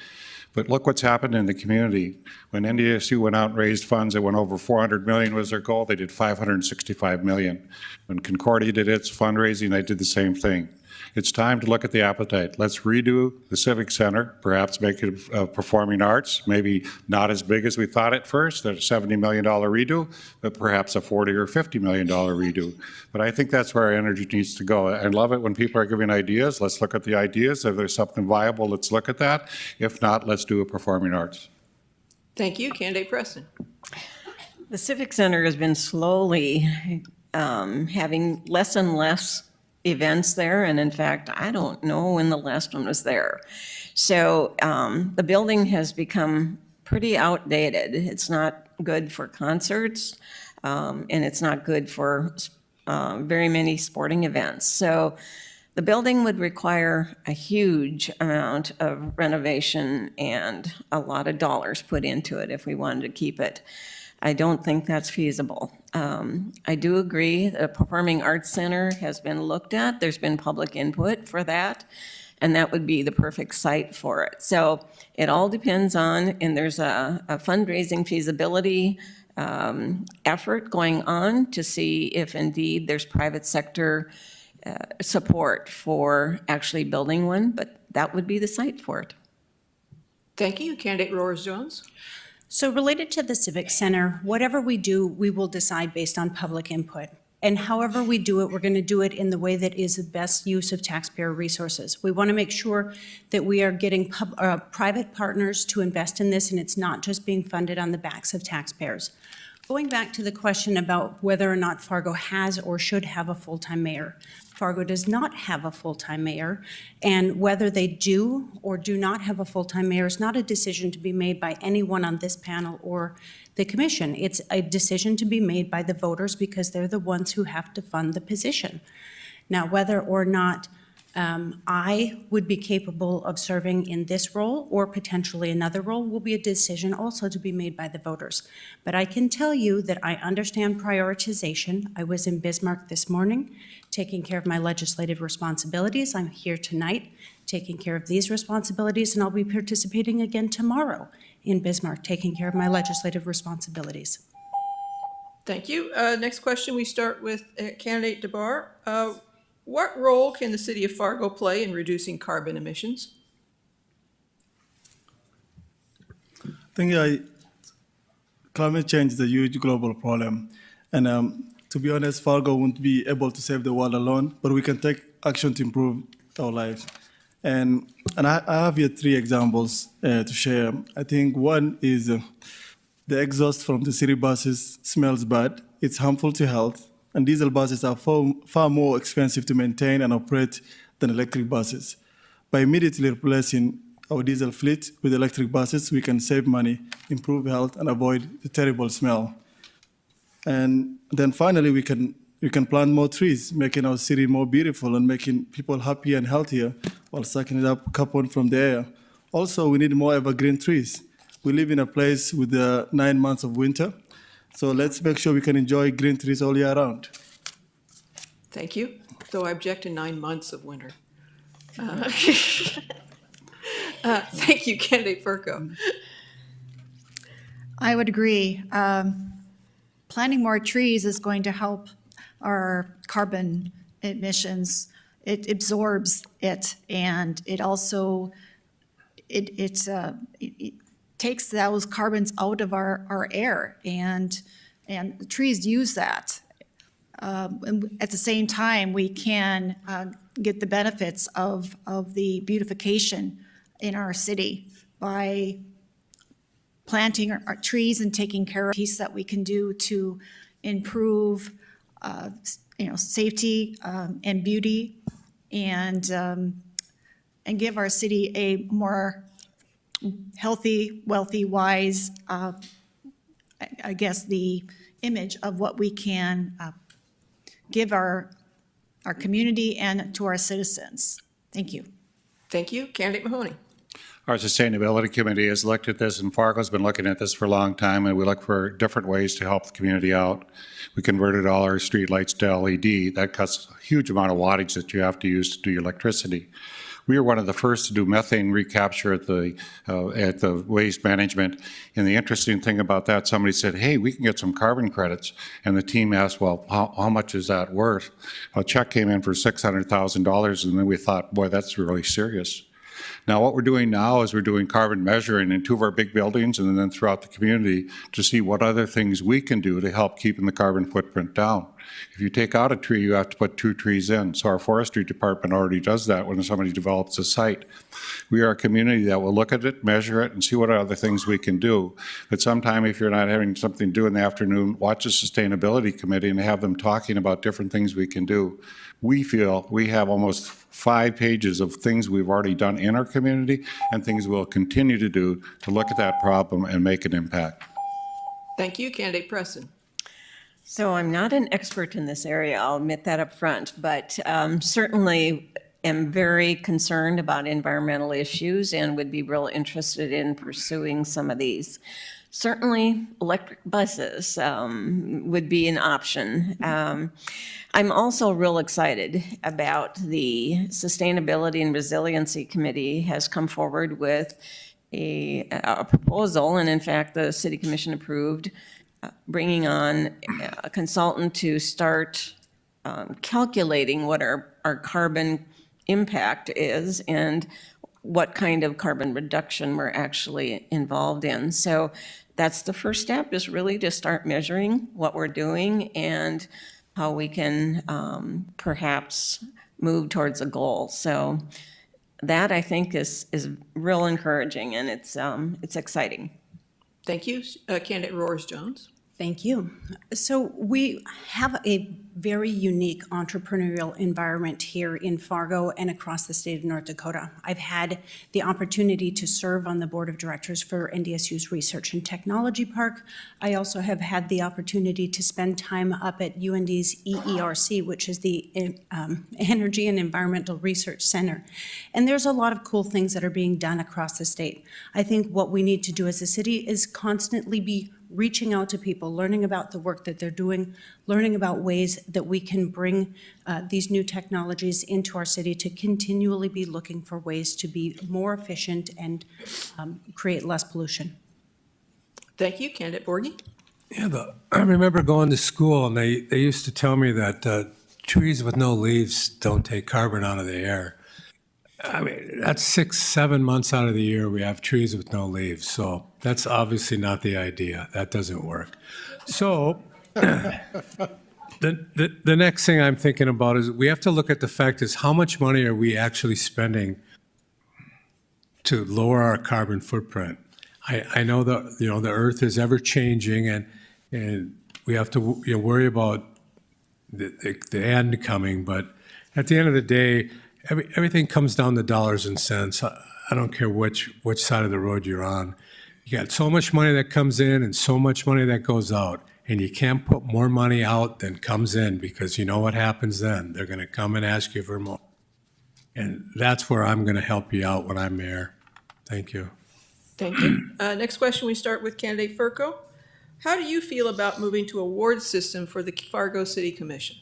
S5: But look what's happened in the community. When NDSU went out and raised funds, it went over 400 million was their goal. They did 565 million. When Concordia did its fundraising, they did the same thing. It's time to look at the appetite. Let's redo the Civic Center, perhaps make it performing arts, maybe not as big as we thought at first, a $70 million redo, but perhaps a $40 or $50 million redo. But I think that's where our energy needs to go. I love it when people are giving ideas. Let's look at the ideas. If there's something viable, let's look at that. If not, let's do a performing arts.
S1: Thank you. Candidate Preston.
S6: The Civic Center has been slowly having less and less events there, and in fact, I don't know when the last one was there. So the building has become pretty outdated. It's not good for concerts, and it's not good for very many sporting events. So the building would require a huge amount of renovation and a lot of dollars put into it if we wanted to keep it. I don't think that's feasible. I do agree the Performing Arts Center has been looked at. There's been public input for that, and that would be the perfect site for it. So it all depends on, and there's a fundraising feasibility effort going on to see if indeed there's private sector support for actually building one, but that would be the site for it.
S1: Thank you. Candidate Roars Jones.
S7: So related to the Civic Center, whatever we do, we will decide based on public input. And however we do it, we're going to do it in the way that is the best use of taxpayer resources. We want to make sure that we are getting private partners to invest in this, and it's not just being funded on the backs of taxpayers. Going back to the question about whether or not Fargo has or should have a full-time mayor. Fargo does not have a full-time mayor, and whether they do or do not have a full-time mayor is not a decision to be made by anyone on this panel or the commission. It's a decision to be made by the voters because they're the ones who have to fund the position. Now, whether or not I would be capable of serving in this role or potentially another role will be a decision also to be made by the voters. But I can tell you that I understand prioritization. I was in Bismarck this morning taking care of my legislative responsibilities. I'm here tonight taking care of these responsibilities, and I'll be participating again tomorrow in Bismarck taking care of my legislative responsibilities.
S1: Thank you. Next question, we start with Candidate DeBar. What role can the city of Fargo play in reducing carbon emissions?
S3: Climate change is a huge global problem. And to be honest, Fargo won't be able to save the world alone, but we can take action to improve our lives. And I have here 3 examples to share. I think one is the exhaust from the city buses smells bad. It's harmful to health. And diesel buses are far more expensive to maintain and operate than electric buses. By immediately replacing our diesel fleet with electric buses, we can save money, improve health, and avoid the terrible smell. And then finally, we can plant more trees, making our city more beautiful and making people happier and healthier while sucking up carbon from the air. Also, we need more evergreen trees. We live in a place with 9 months of winter. So let's make sure we can enjoy green trees all year round.
S1: Thank you. Though I object to 9 months of winter. Thank you, Candidate Fargo.
S4: I would agree. Planting more trees is going to help our carbon emissions. It absorbs it, and it also it takes those carbons out of our air, and the trees use that. And at the same time, we can get the benefits of the beautification in our city by planting our trees and taking care of piece that we can do to improve, safety and beauty, and give our city a more healthy, wealthy, wise, I guess, the image of what we can give our community and to our citizens. Thank you.
S1: Thank you, Candidate Mahoney.
S5: Our Sustainability Committee has looked at this, and Fargo's been looking at this for a long time, and we look for different ways to help the community out. We converted all our streetlights to LED. That cuts a huge amount of wattage that you have to use to do your electricity. We were one of the first to do methane recapture at the waste management. And the interesting thing about that, somebody said, hey, we can get some carbon credits. And the team asked, well, how much is that worth? A check came in for $600,000, and then we thought, boy, that's really serious. Now, what we're doing now is we're doing carbon measuring in 2 of our big buildings and then throughout the community to see what other things we can do to help keeping the carbon footprint down. If you take out a tree, you have to put 2 trees in. So our forestry department already does that when somebody develops a site. We are a community that will look at it, measure it, and see what other things we can do. But sometime if you're not having something to do in the afternoon, watch the Sustainability Committee and have them talking about different things we can do. We feel we have almost 5 pages of things we've already done in our community and things we'll continue to do to look at that problem and make an impact.
S1: Thank you. Candidate Preston.
S6: So I'm not an expert in this area, I'll admit that up front, but certainly am very concerned about environmental issues and would be real interested in pursuing some of these. Certainly, electric buses would be an option. I'm also real excited about the Sustainability and Resiliency Committee has come forward with a proposal, and in fact, the City Commission approved bringing on a consultant to start calculating what our carbon impact is and what kind of carbon reduction we're actually involved in. So that's the first step, is really to start measuring what we're doing and how we can perhaps move towards a goal. So that, I think, is real encouraging, and it's exciting.
S1: Thank you. Candidate Roars Jones.
S7: Thank you. So we have a very unique entrepreneurial environment here in Fargo and across the state of North Dakota. I've had the opportunity to serve on the board of directors for NDSU's Research and Technology Park. I also have had the opportunity to spend time up at UND's EERC, which is the Energy and Environmental Research Center. And there's a lot of cool things that are being done across the state. I think what we need to do as a city is constantly be reaching out to people, learning about the work that they're doing, learning about ways that we can bring these new technologies into our city to continually be looking for ways to be more efficient and create less pollution.
S1: Thank you. Candidate Borgie.
S2: Yeah, I remember going to school, and they used to tell me that trees with no leaves don't take carbon out of the air. I mean, that's 6-7 months out of the year we have trees with no leaves. So that's obviously not the idea. That doesn't work. So the next thing I'm thinking about is we have to look at the fact is how much money are we actually spending to lower our carbon footprint? I know that, the earth is ever changing, and we have to worry about the end coming. But at the end of the day, everything comes down to dollars and cents. I don't care which side of the road you're on. You got so much money that comes in and so much money that goes out, and you can't put more money out than comes in, because you know what happens then. They're going to come and ask you for more. And that's where I'm going to help you out when I'm mayor. Thank you.
S1: Thank you. Next question, we start with candidate Fargo. How do you feel about moving to a ward system for the Fargo City Commission,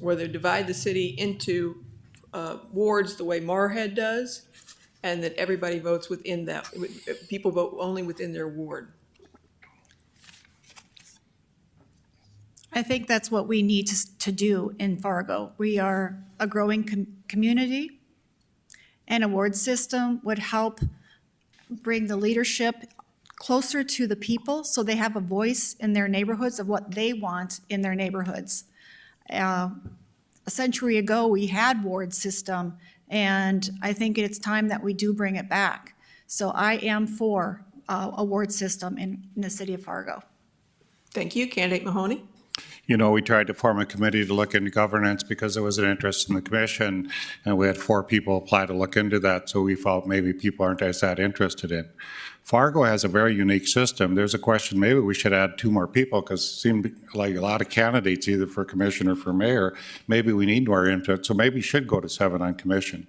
S1: where they divide the city into wards the way Moorhead does, and that everybody votes within that, people vote only within their ward?
S4: I think that's what we need to do in Fargo. We are a growing community, and a ward system would help bring the leadership closer to the people so they have a voice in their neighborhoods of what they want in their neighborhoods. A century ago, we had ward system, and I think it's time that we do bring it back. So I am for a ward system in the city of Fargo.
S1: Thank you. Candidate Mahoney.
S5: We tried to form a committee to look into governance because there was an interest in the commission, and we had 4 people apply to look into that, so we felt maybe people aren't as that interested in. Fargo has a very unique system. There's a question, maybe we should add 2 more people, because it seemed like a lot of candidates either for commission or for mayor. Maybe we need more input, so maybe we should go to 7 on commission.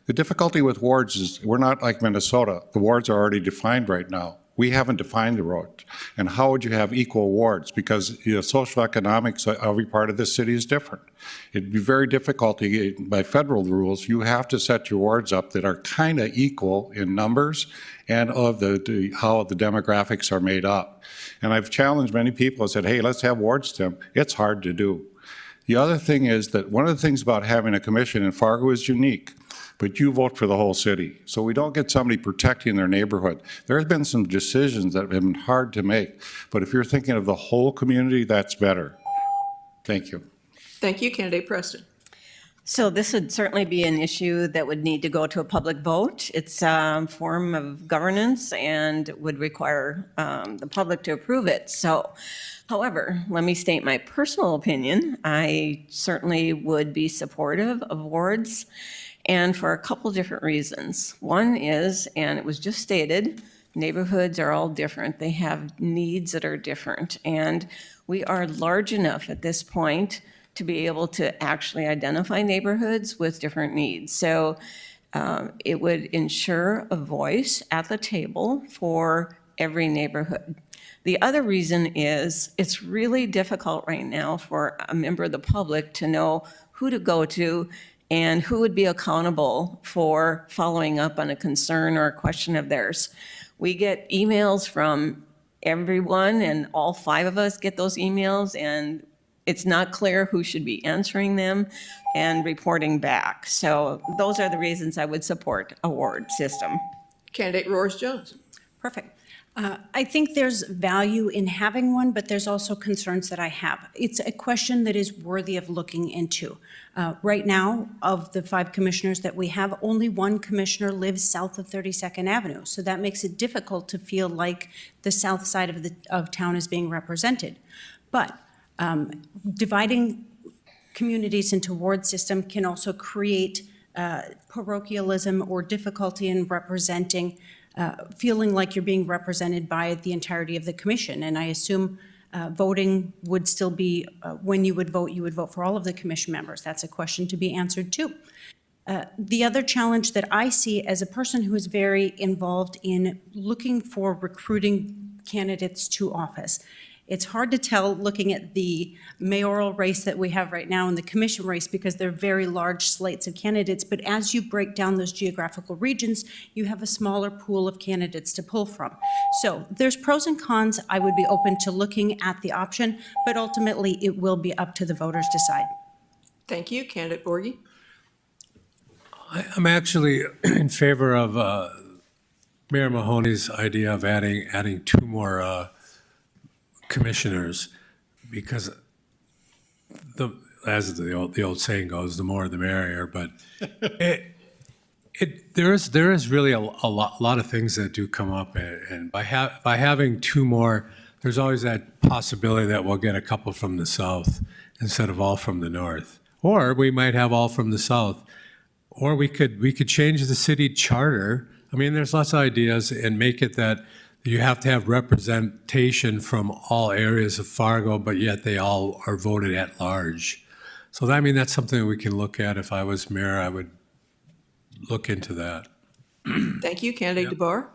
S5: The difficulty with wards is we're not like Minnesota. The wards are already defined right now. We haven't defined the road. And how would you have equal wards? Because social economics of every part of the city is different. It'd be very difficult to get, by federal rules, you have to set your wards up that are kind of equal in numbers and of how the demographics are made up. And I've challenged many people and said, hey, let's have wards, Tim. It's hard to do. The other thing is that one of the things about having a commission in Fargo is unique. But you vote for the whole city. So we don't get somebody protecting their neighborhood. There have been some decisions that have been hard to make, but if you're thinking of the whole community, that's better. Thank you.
S1: Thank you, candidate Preston.
S6: So this would certainly be an issue that would need to go to a public vote. It's a form of governance and would require the public to approve it. So, however, let me state my personal opinion. I certainly would be supportive of wards, and for a couple different reasons. One is, and it was just stated, neighborhoods are all different. They have needs that are different. And we are large enough at this point to be able to actually identify neighborhoods with different needs. So it would ensure a voice at the table for every neighborhood. The other reason is it's really difficult right now for a member of the public to know who to go to and who would be accountable for following up on a concern or a question of theirs. We get emails from everyone, and all 5 of us get those emails, and it's not clear who should be answering them and reporting back. So those are the reasons I would support a ward system.
S1: Candidate Roars Jones.
S7: Perfect. I think there's value in having one, but there's also concerns that I have. It's a question that is worthy of looking into. Right now, of the 5 commissioners that we have, only 1 commissioner lives south of 32nd Avenue. So that makes it difficult to feel like the south side of town is being represented. But dividing communities into ward system can also create parochialism or difficulty in representing, feeling like you're being represented by the entirety of the commission. And I assume voting would still be, when you would vote for all of the commission members. That's a question to be answered too. The other challenge that I see as a person who is very involved in looking for recruiting candidates to office, it's hard to tell looking at the mayoral race that we have right now and the commission race because they're very large slates of candidates. But as you break down those geographical regions, you have a smaller pool of candidates to pull from. So there's pros and cons. I would be open to looking at the option, but ultimately it will be up to the voters to decide.
S1: Thank you, candidate Borghi.
S2: I'm actually in favor of Mayor Mahoney's idea of adding 2 more commissioners, because as the old saying goes, the more the merrier. But there is really a lot of things that do come up, and by having 2 more, there's always that possibility that we'll get a couple from the south instead of all from the north, or we might have all from the south, or we could change the city charter. I mean, there's lots of ideas, and make it that you have to have representation from all areas of Fargo, but yet they all are voted at large. So I mean, that's something we can look at. If I was mayor, I would look into that.
S1: Thank you, candidate DeBar.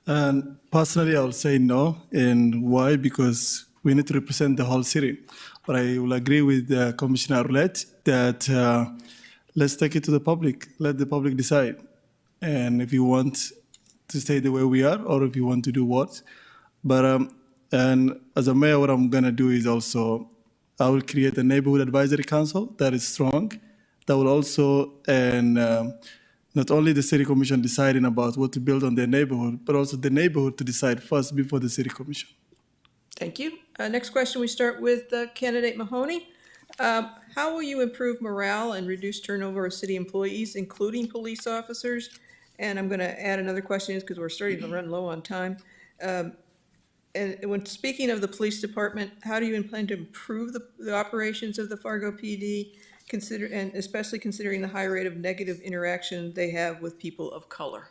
S3: And personally, I would say no. And why? Because we need to represent the whole city. But I will agree with Commissioner Roulette that let's take it to the public. Let the public decide. And if you want to stay the way we are, or if you want to do what. But and as a mayor, what I'm gonna do is also, I will create a neighborhood advisory council that is strong, that will also, and not only the city commission deciding about what to build on their neighborhood, but also the neighborhood to decide first before the city commission.
S1: Thank you. Next question, we start with candidate Mahoney. How will you improve morale and reduce turnover of city employees, including police officers? And I'm going to add another question because we're starting to run low on time. And when speaking of the police department, how do you plan to improve the operations of the Fargo PD, and especially considering the high rate of negative interaction they have with people of color?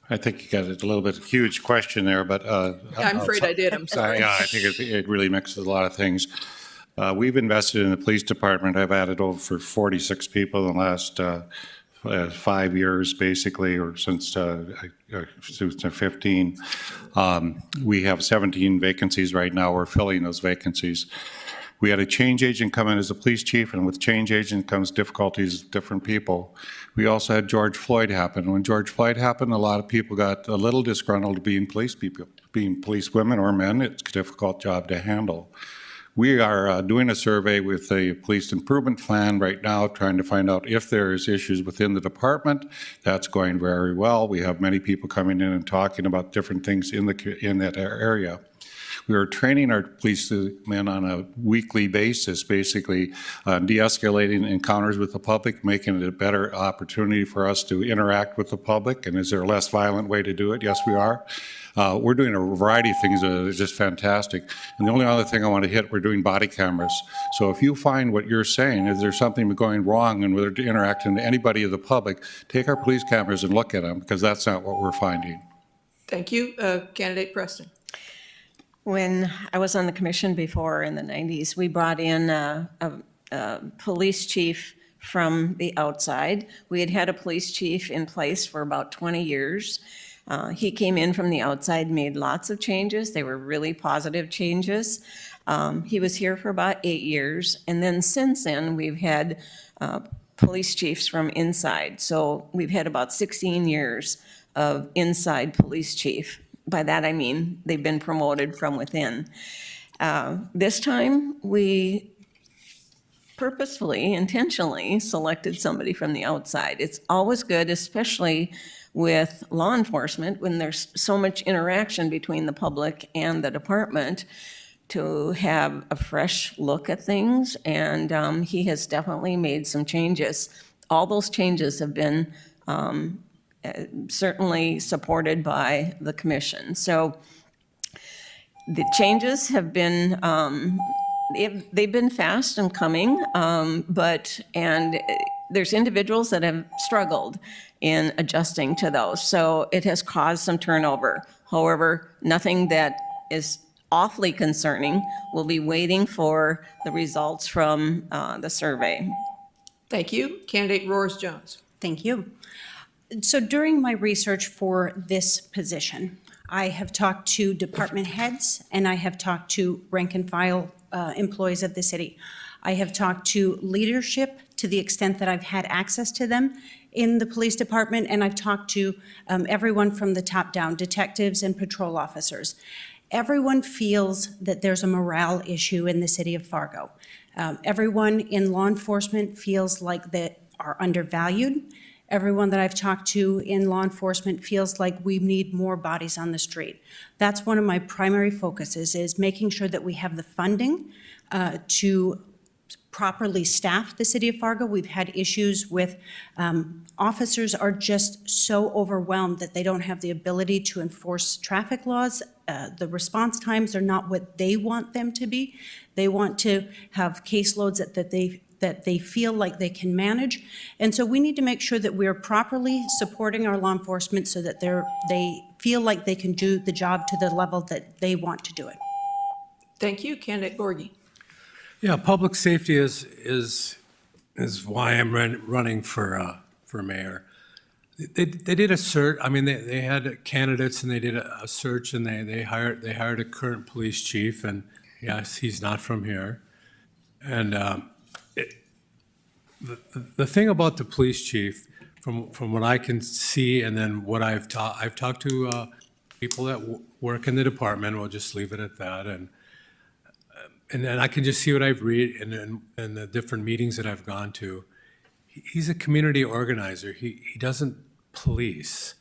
S5: I think you got a little bit huge question there, but
S1: I'm afraid I did. I'm sorry.
S5: Yeah, I think it really mixes a lot of things. We've invested in the police department. I've added over 46 people in the last 5 years, basically, or since 2015. We have 17 vacancies right now. We're filling those vacancies. We had a change agent come in as a police chief, and with change agent comes difficulties of different people. We also had George Floyd happen. When George Floyd happened, a lot of people got a little disgruntled being police people, being police women or men. It's a difficult job to handle. We are doing a survey with the police improvement plan right now, trying to find out if there's issues within the department. That's going very well. We have many people coming in and talking about different things in that area. We are training our policemen on a weekly basis, basically de-escalating encounters with the public, making it a better opportunity for us to interact with the public. And is there a less violent way to do it? Yes, we are. We're doing a variety of things that are just fantastic. And the only other thing I want to hit, we're doing body cameras. So if you find what you're saying, is there something going wrong and we're interacting with anybody of the public, take our police cameras and look at them, because that's not what we're finding.
S1: Thank you. Candidate Preston.
S6: When I was on the commission before in the 90s, we brought in a police chief from the outside. We had a police chief in place for about 20 years. He came in from the outside, made lots of changes. They were really positive changes. He was here for about 8 years. And then since then, we've had police chiefs from inside. So we've had about 16 years of inside police chief. By that, I mean they've been promoted from within. This time, we purposefully, intentionally selected somebody from the outside. It's always good, especially with law enforcement, when there's so much interaction between the public and the department, to have a fresh look at things. And he has definitely made some changes. All those changes have been certainly supported by the commission. So the changes have been, they've been fast and coming, and there's individuals that have struggled in adjusting to those. So it has caused some turnover. However, nothing that is awfully concerning. We'll be waiting for the results from the survey.
S1: Thank you. Candidate Roars Jones.
S7: Thank you. So during my research for this position, I have talked to department heads and I have talked to rank and file employees of the city. I have talked to leadership to the extent that I've had access to them in the police department, and I've talked to everyone from the top down, detectives and patrol officers. Everyone feels that there's a morale issue in the city of Fargo. Everyone in law enforcement feels like they are undervalued. Everyone that I've talked to in law enforcement feels like we need more bodies on the street. That's one of my primary focuses, is making sure that we have the funding to properly staff the city of Fargo. We've had issues with officers are just so overwhelmed that they don't have the ability to enforce traffic laws. The response times are not what they want them to be. They want to have caseloads that they feel like they can manage. And so we need to make sure that we're properly supporting our law enforcement so that they feel like they can do the job to the level that they want to do it.
S1: Thank you. Candidate Borghi.
S2: Yeah, public safety is why I'm running for mayor. They did a search. I mean, they had candidates and they did a search, and they hired a current police chief, and yes, he's not from here. And the thing about the police chief, from what I can see, and then what I've talked to people that work in the department. We'll just leave it at that, and then I can just see what I've read in the different meetings that I've gone to. He's a community organizer. He doesn't police,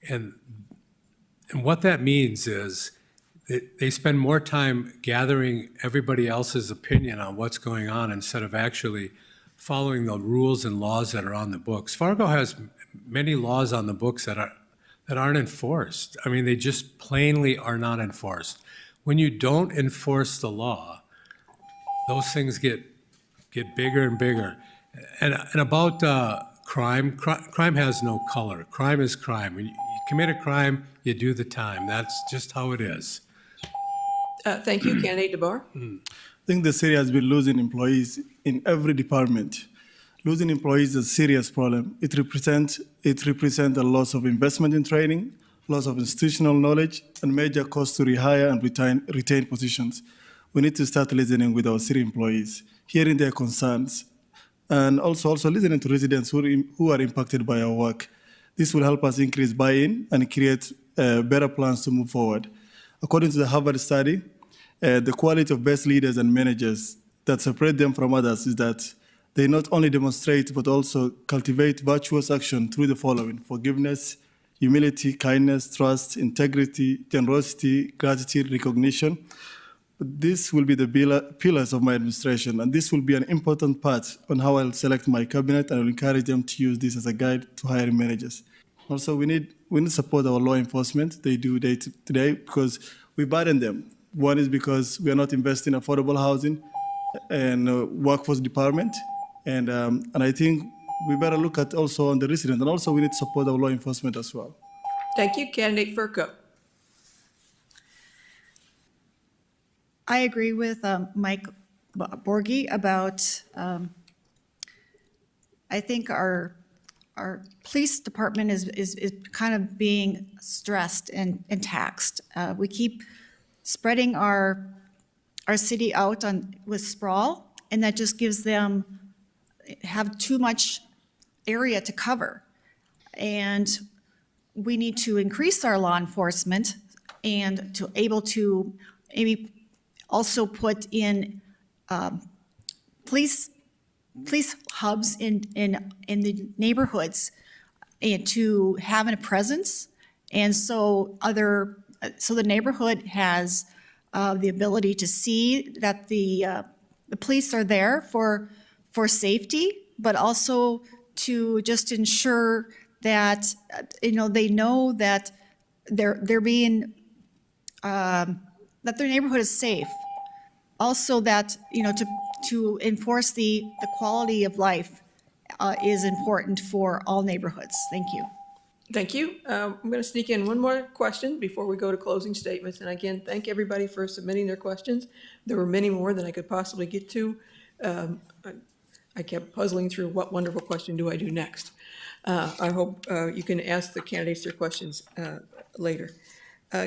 S2: and what that means is that they spend more time gathering everybody else's opinion on what's going on instead of actually following the rules and laws that are on the books. Fargo has many laws on the books that aren't enforced. I mean, they just plainly are not enforced. When you don't enforce the law, those things get bigger and bigger. And about crime has no color. Crime is crime. When you commit a crime, you do the time. That's just how it is.
S1: Thank you. Candidate DeBar.
S3: think the city has been losing employees in every department. Losing employees is a serious problem. It represents a loss of investment in training, loss of institutional knowledge, and major costs to rehire and retain positions. We need to start listening with our city employees, hearing their concerns, and also listening to residents who are impacted by our work. This will help us increase buy-in and create better plans to move forward. According to the Harvard study, the quality of best leaders and managers that separate them from others is that they not only demonstrate but also cultivate virtuous action through the following: forgiveness, humility, kindness, trust, integrity, generosity, gratitude, recognition. This will be the pillars of my administration, and this will be an important part on how I'll select my cabinet, and I will encourage them to use this as a guide to hiring managers. Also, we need to support our law enforcement. They do day to day because we burden them. One is because we are not investing in affordable housing and workforce department, and I think we better look at also on the resident, and also we need to support our law enforcement as well.
S1: Thank you. Candidate Fargo.
S4: I agree with Mike Borghi about, I think our police department is kind of being stressed and taxed. We keep spreading our city out with sprawl, and that just gives them, have too much area to cover. And we need to increase our law enforcement and to able to maybe also put in police hubs in the neighborhoods and to have a presence. And so the neighborhood has the ability to see that the police are there for safety, but also to just ensure that they know that they're being that their neighborhood is safe. Also that, to enforce the quality of life is important for all neighborhoods. Thank you.
S1: Thank you. I'm going to sneak in one more question before we go to closing statements. And again, thank everybody for submitting their questions. There were many more than I could possibly get to. I kept puzzling through what wonderful question do I do next. I hope you can ask the candidates their questions later.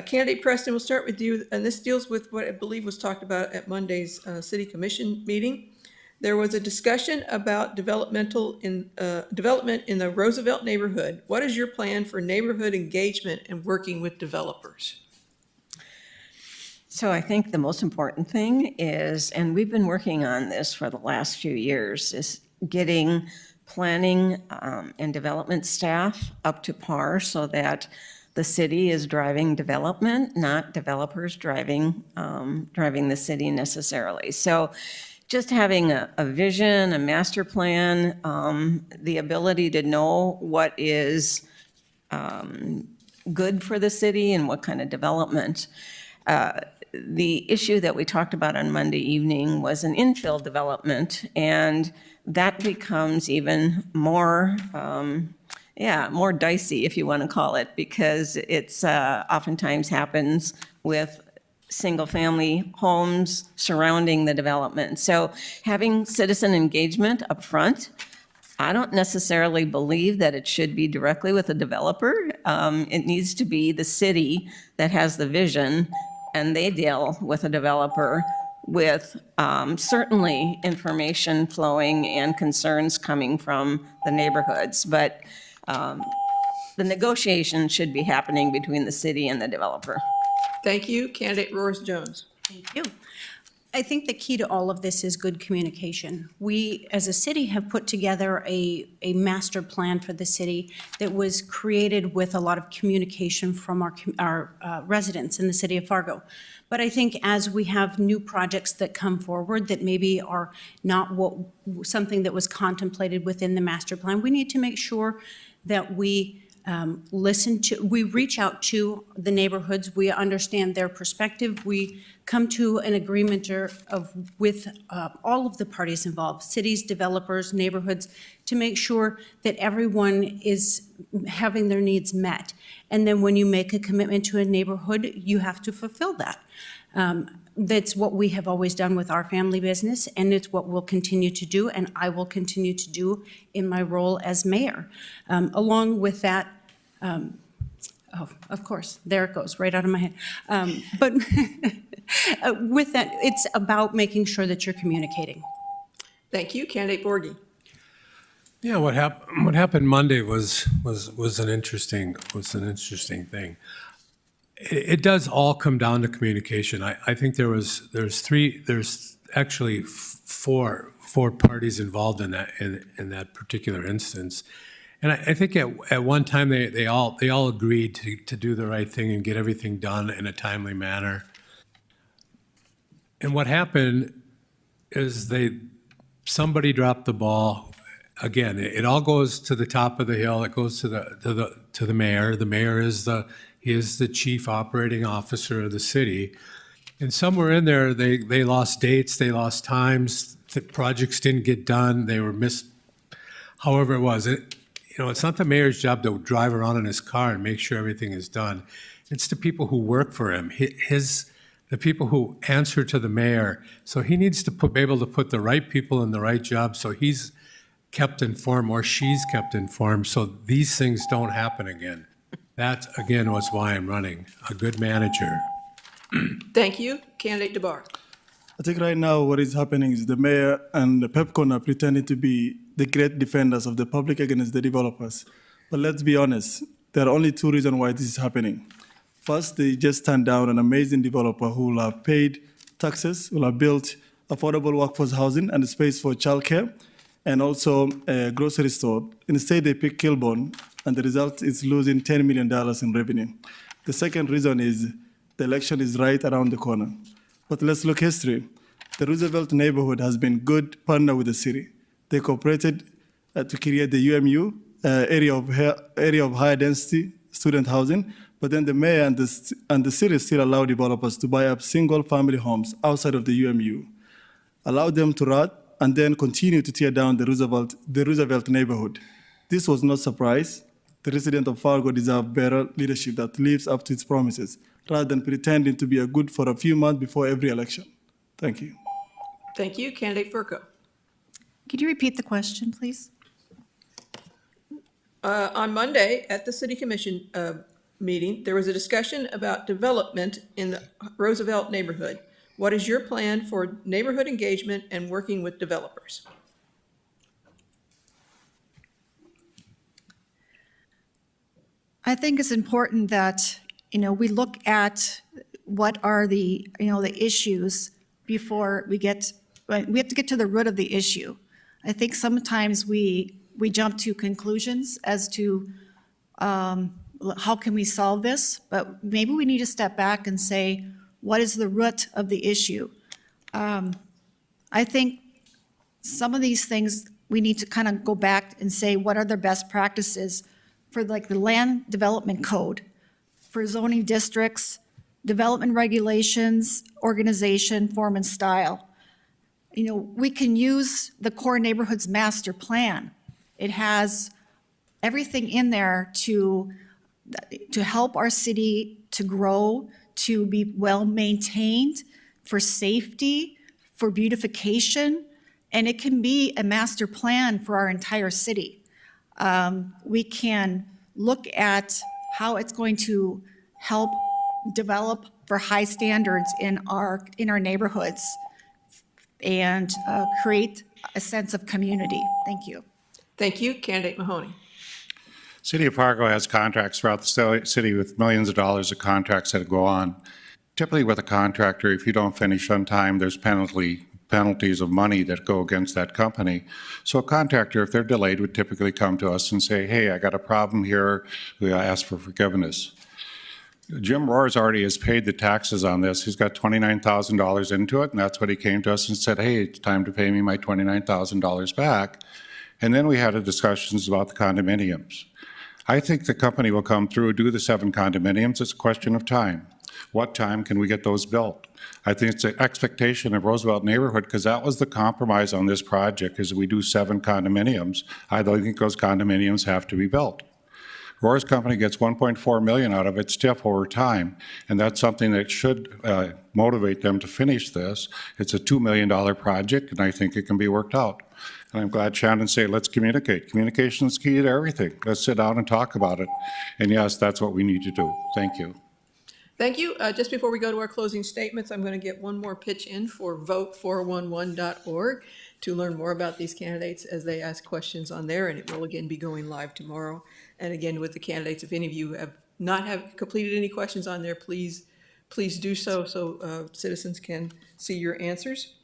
S1: Candidate Preston, we'll start with you, and this deals with what I believe was talked about at Monday's City Commission meeting. There was a discussion about development in the Roosevelt neighborhood. What is your plan for neighborhood engagement and working with developers?
S6: So I think the most important thing is, and we've been working on this for the last few years, is getting planning and development staff up to par so that the city is driving development, not developers driving the city necessarily. So just having a vision, a master plan, the ability to know what is good for the city and what kind of development. The issue that we talked about on Monday evening was an infill development, and that becomes even more, more dicey, if you want to call it, because it's oftentimes happens with single-family homes surrounding the development. So having citizen engagement up front, I don't necessarily believe that it should be directly with a developer. It needs to be the city that has the vision, and they deal with a developer with certainly information flowing and concerns coming from the neighborhoods. But the negotiation should be happening between the city and the developer.
S1: Thank you. Candidate Roris Jones.
S7: Thank you. I think the key to all of this is good communication. We, as a city, have put together a master plan for the city that was created with a lot of communication from our residents in the city of Fargo. But I think as we have new projects that come forward that maybe are not something that was contemplated within the master plan, we need to make sure that we we reach out to the neighborhoods, we understand their perspective, we come to an agreement with all of the parties involved, cities, developers, neighborhoods, to make sure that everyone is having their needs met. And then when you make a commitment to a neighborhood, you have to fulfill that. That's what we have always done with our family business, and it's what we'll continue to do, and I will continue to do in my role as mayor. Along with that, oh, of course, there it goes, right out of my head. But with that, it's about making sure that you're communicating.
S1: Thank you. Candidate Borghi.
S2: Yeah, what happened Monday was an interesting thing. It does all come down to communication. I think there's actually four parties involved in that particular instance. And I think at one time they all agreed to do the right thing and get everything done in a timely manner. And what happened is somebody dropped the ball. Again, it all goes to the top of the hill. It goes to the mayor. The mayor is the chief operating officer of the city. And somewhere in there, they lost dates, they lost times, the projects didn't get done, they were missed. However it was, it's not the mayor's job to drive around in his car and make sure everything is done. It's the people who work for him, the people who answer to the mayor. So he needs to be able to put the right people in the right job so he's kept informed or she's kept informed so these things don't happen again. That, again, was why I'm running, a good manager.
S1: Thank you. Candidate DeBar.
S3: I think right now what is happening is the mayor and the PepCon are pretending to be the great defenders of the public against the developers. But let's be honest, there are only two reasons why this is happening. First, they just turned down an amazing developer who will have paid taxes, will have built affordable workforce housing and space for childcare, and also a grocery store. Instead, they picked Kilborn, and the result is losing $10 million in revenue. The second reason is the election is right around the corner. But let's look history. The Roosevelt neighborhood has been good partner with the city. They cooperated to create the UMU, area of higher density student housing, but then the mayor and the city still allow developers to buy up single family homes outside of the UMU, allow them to rot, and then continue to tear down the Roosevelt neighborhood. This was no surprise. The residents of Fargo deserve better leadership that lives up to its promises, rather than pretending to be a good for a few months before every election. Thank you.
S1: Thank you. Candidate Fargo.
S4: Could you repeat the question, please?
S1: On Monday, at the City Commission meeting, there was a discussion about development in the Roosevelt neighborhood. What is your plan for neighborhood engagement and working with developers?
S4: I think it's important that, we look at what are the issues before we have to get to the root of the issue. I think sometimes we jump to conclusions as to how can we solve this, but maybe we need to step back and say, what is the root of the issue? I think some of these things, we need to kind of go back and say, what are the best practices for like the land development code, for zoning districts, development regulations, organization, form, and style. We can use the core neighborhoods master plan. It has everything in there to help our city to grow, to be well-maintained, for safety, for beautification, and it can be a master plan for our entire city. We can look at how it's going to help develop for high standards in our neighborhoods and create a sense of community. Thank you.
S1: Thank you. Candidate Mahoney.
S5: City of Fargo has contracts throughout the city with millions of dollars of contracts that go on. Typically with a contractor, if you don't finish on time, there's penalties of money that go against that company. So a contractor, if they're delayed, would typically come to us and say, hey, I got a problem here. We ask for forgiveness. Jim Roars already has paid the taxes on this. He's got $29,000 into it, and that's what he came to us and said, hey, it's time to pay me my $29,000 back. And then we had discussions about the condominiums. I think the company will come through, do the 7 condominiums. It's a question of time. What time can we get those built? I think it's an expectation of Roosevelt neighborhood, because that was the compromise on this project, is we do 7 condominiums. I don't think those condominiums have to be built. Roar's company gets 1.4 million out of its TIF over time, and that's something that should motivate them to finish this. It's a $2 million project, and I think it can be worked out. And I'm glad Shannon said, let's communicate. Communication is key to everything. Let's sit down and talk about it. And yes, that's what we need to do. Thank you.
S1: Thank you. Just before we go to our closing statements, I'm going to get one more pitch in for vote411.org to learn more about these candidates as they ask questions on there, and it will again be going live tomorrow. And again, with the candidates, if any of you have not completed any questions on there, please do so citizens can see your answers.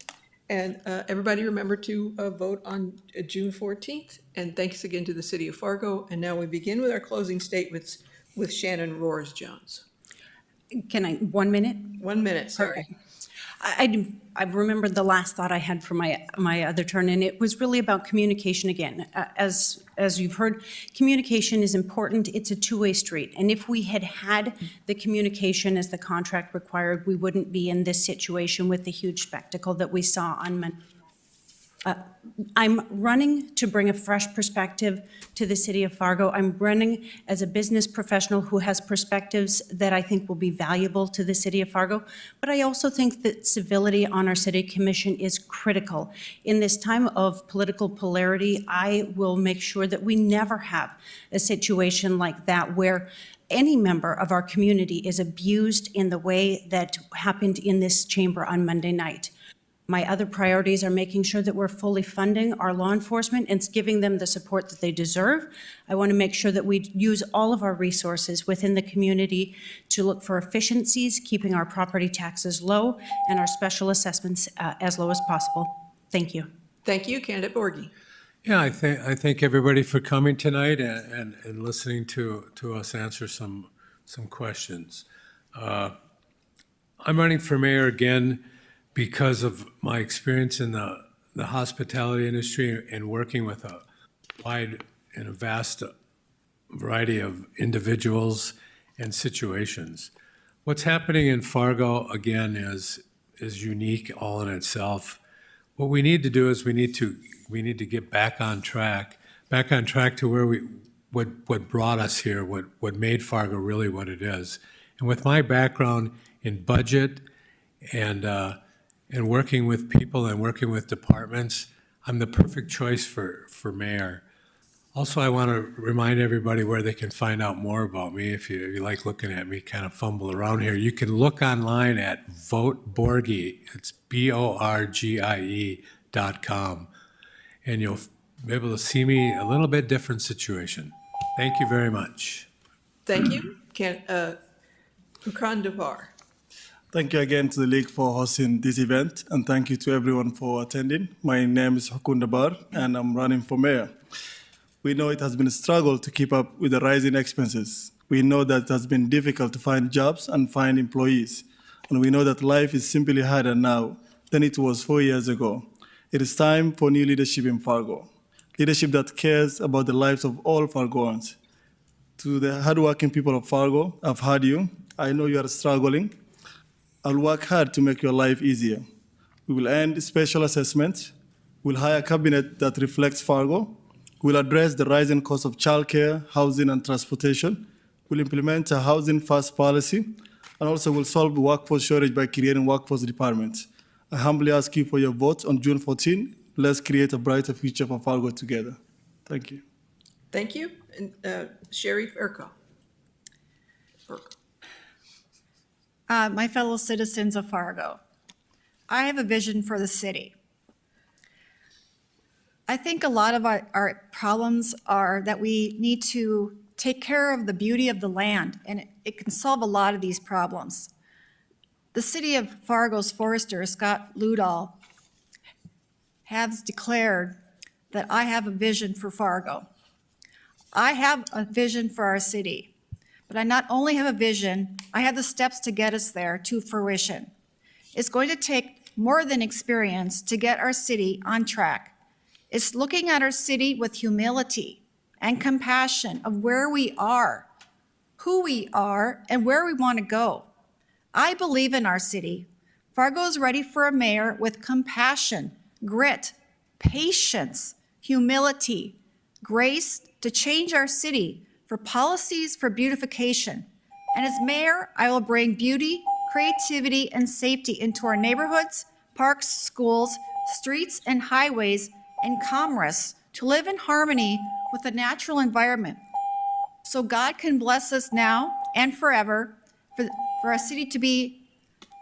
S1: And everybody remember to vote on June 14th. And thanks again to the City of Fargo. And now we begin with our closing statements with Shannon Roars-Jones.
S7: Can I, 1 minute?
S1: 1 minute, sorry.
S7: Okay. I remembered the last thought I had for my other turn, and it was really about communication again. As you've heard, communication is important. It's a two-way street. And if we had the communication as the contract required, we wouldn't be in this situation with the huge spectacle that we saw on Monday. I'm running to bring a fresh perspective to the City of Fargo. I'm running as a business professional who has perspectives that I think will be valuable to the City of Fargo. But I also think that civility on our City Commission is critical. In this time of political polarity, I will make sure that we never have a situation like that where any member of our community is abused in the way that happened in this chamber on Monday night. My other priorities are making sure that we're fully funding our law enforcement and giving them the support that they deserve. I want to make sure that we use all of our resources within the community to look for efficiencies, keeping our property taxes low and our special assessments as low as possible. Thank you.
S1: Thank you, candidate Borghi.
S2: Yeah, I thank everybody for coming tonight and listening to us answer some questions. I'm running for mayor again because of my experience in the hospitality industry and working with a wide and a vast variety of individuals and situations. What's happening in Fargo, again, is unique all in itself. What we need to do is we need to get back on track to where what brought us here, what made Fargo really what it is. And with my background in budget and working with people and working with departments, I'm the perfect choice for mayor. Also, I want to remind everybody where they can find out more about me. If you like looking at me kind of fumble around here, you can look online at Vote Borghi. It's BORGIE.com. And you'll be able to see me a little bit different situation. Thank you very much.
S1: Thank you. Hukan Devar.
S3: Thank you again to the League for hosting this event, and thank you to everyone for attending. My name is Hukun Dabar, and I'm running for mayor. We know it has been a struggle to keep up with the rising expenses. We know that it has been difficult to find jobs and find employees. And we know that life is simply harder now than it was 4 years ago. It is time for new leadership in Fargo. Leadership that cares about the lives of all Fargoans. To the hardworking people of Fargo, I've heard you. I know you are struggling. I'll work hard to make your life easier. We will end special assessments. We'll hire a cabinet that reflects Fargo. We'll address the rising cost of childcare, housing, and transportation. We'll implement a housing first policy, and also we'll solve the workforce shortage by creating workforce departments. I humbly ask you for your vote on June 14. Let's create a brighter future for Fargo together. Thank you.
S1: Thank you. And Sherry Fargo.
S4: My fellow citizens of Fargo, I have a vision for the city. I think a lot of our problems are that we need to take care of the beauty of the land, and it can solve a lot of these problems. The city of Fargo's forester, Scott Ludall, has declared that I have a vision for Fargo. I have a vision for our city, but I not only have a vision, I have the steps to get us there to fruition. It's going to take more than experience to get our city on track. It's looking at our city with humility and compassion of where we are, who we are, and where we want to go. I believe in our city. Fargo is ready for a mayor with compassion, grit, patience, humility, grace to change our city for policies for beautification. And as mayor, I will bring beauty, creativity, and safety into our neighborhoods, parks, schools, streets, and highways, and commerce to live in harmony with the natural environment. So God can bless us now and forever for our city to be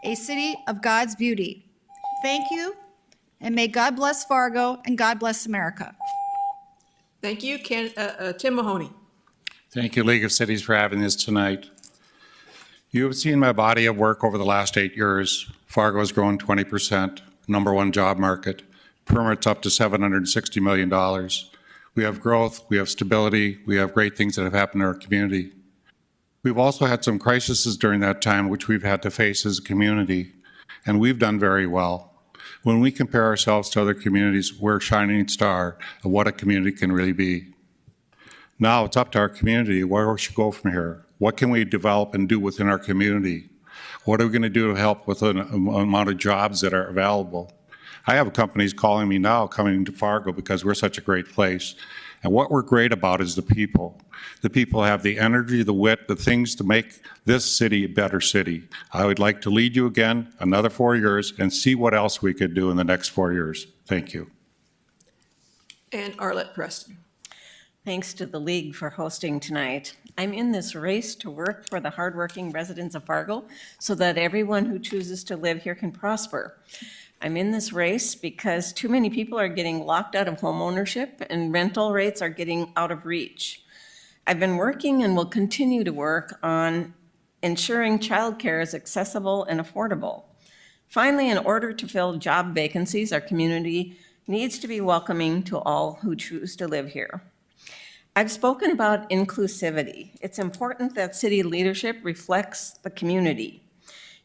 S4: a city of God's beauty. Thank you, and may God bless Fargo and God bless America.
S1: Thank you. Tim Mahoney.
S5: Thank you, League of Cities, for having this tonight. You have seen my body of work over the last 8 years. Fargo has grown 20%, #1 job market, permits up to $760 million. We have growth, we have stability, we have great things that have happened in our community. We've also had some crises during that time which we've had to face as a community, and we've done very well. When we compare ourselves to other communities, we're a shining star of what a community can really be. Now it's up to our community. Where we should go from here? What can we develop and do within our community? What are we going to do to help with the amount of jobs that are available? I have companies calling me now, coming to Fargo because we're such a great place. And what we're great about is the people. The people have the energy, the wit, the things to make this city a better city. I would like to lead you again another 4 years and see what else we could do in the next 4 years. Thank you.
S1: And Arlette Preston.
S6: Thanks to the League for hosting tonight. I'm in this race to work for the hardworking residents of Fargo so that everyone who chooses to live here can prosper. I'm in this race because too many people are getting locked out of home ownership and rental rates are getting out of reach. I've been working and will continue to work on ensuring childcare is accessible and affordable. Finally, in order to fill job vacancies, our community needs to be welcoming to all who choose to live here. I've spoken about inclusivity. It's important that city leadership reflects the community.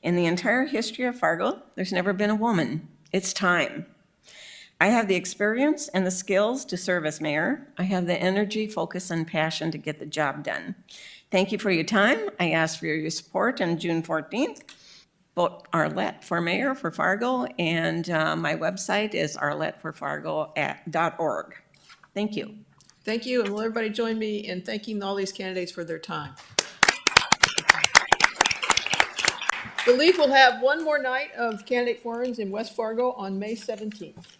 S6: In the entire history of Fargo, there's never been a woman. It's time. I have the experience and the skills to serve as mayor. I have the energy, focus, and passion to get the job done. Thank you for your time. I ask for your support on June 14th. Vote Arlette for mayor for Fargo, and my website is arletteforfargo.org. Thank you.
S1: Thank you, and will everybody join me in thanking all these candidates for their time? The League will have one more night of candidate forums in West Fargo on May 17th.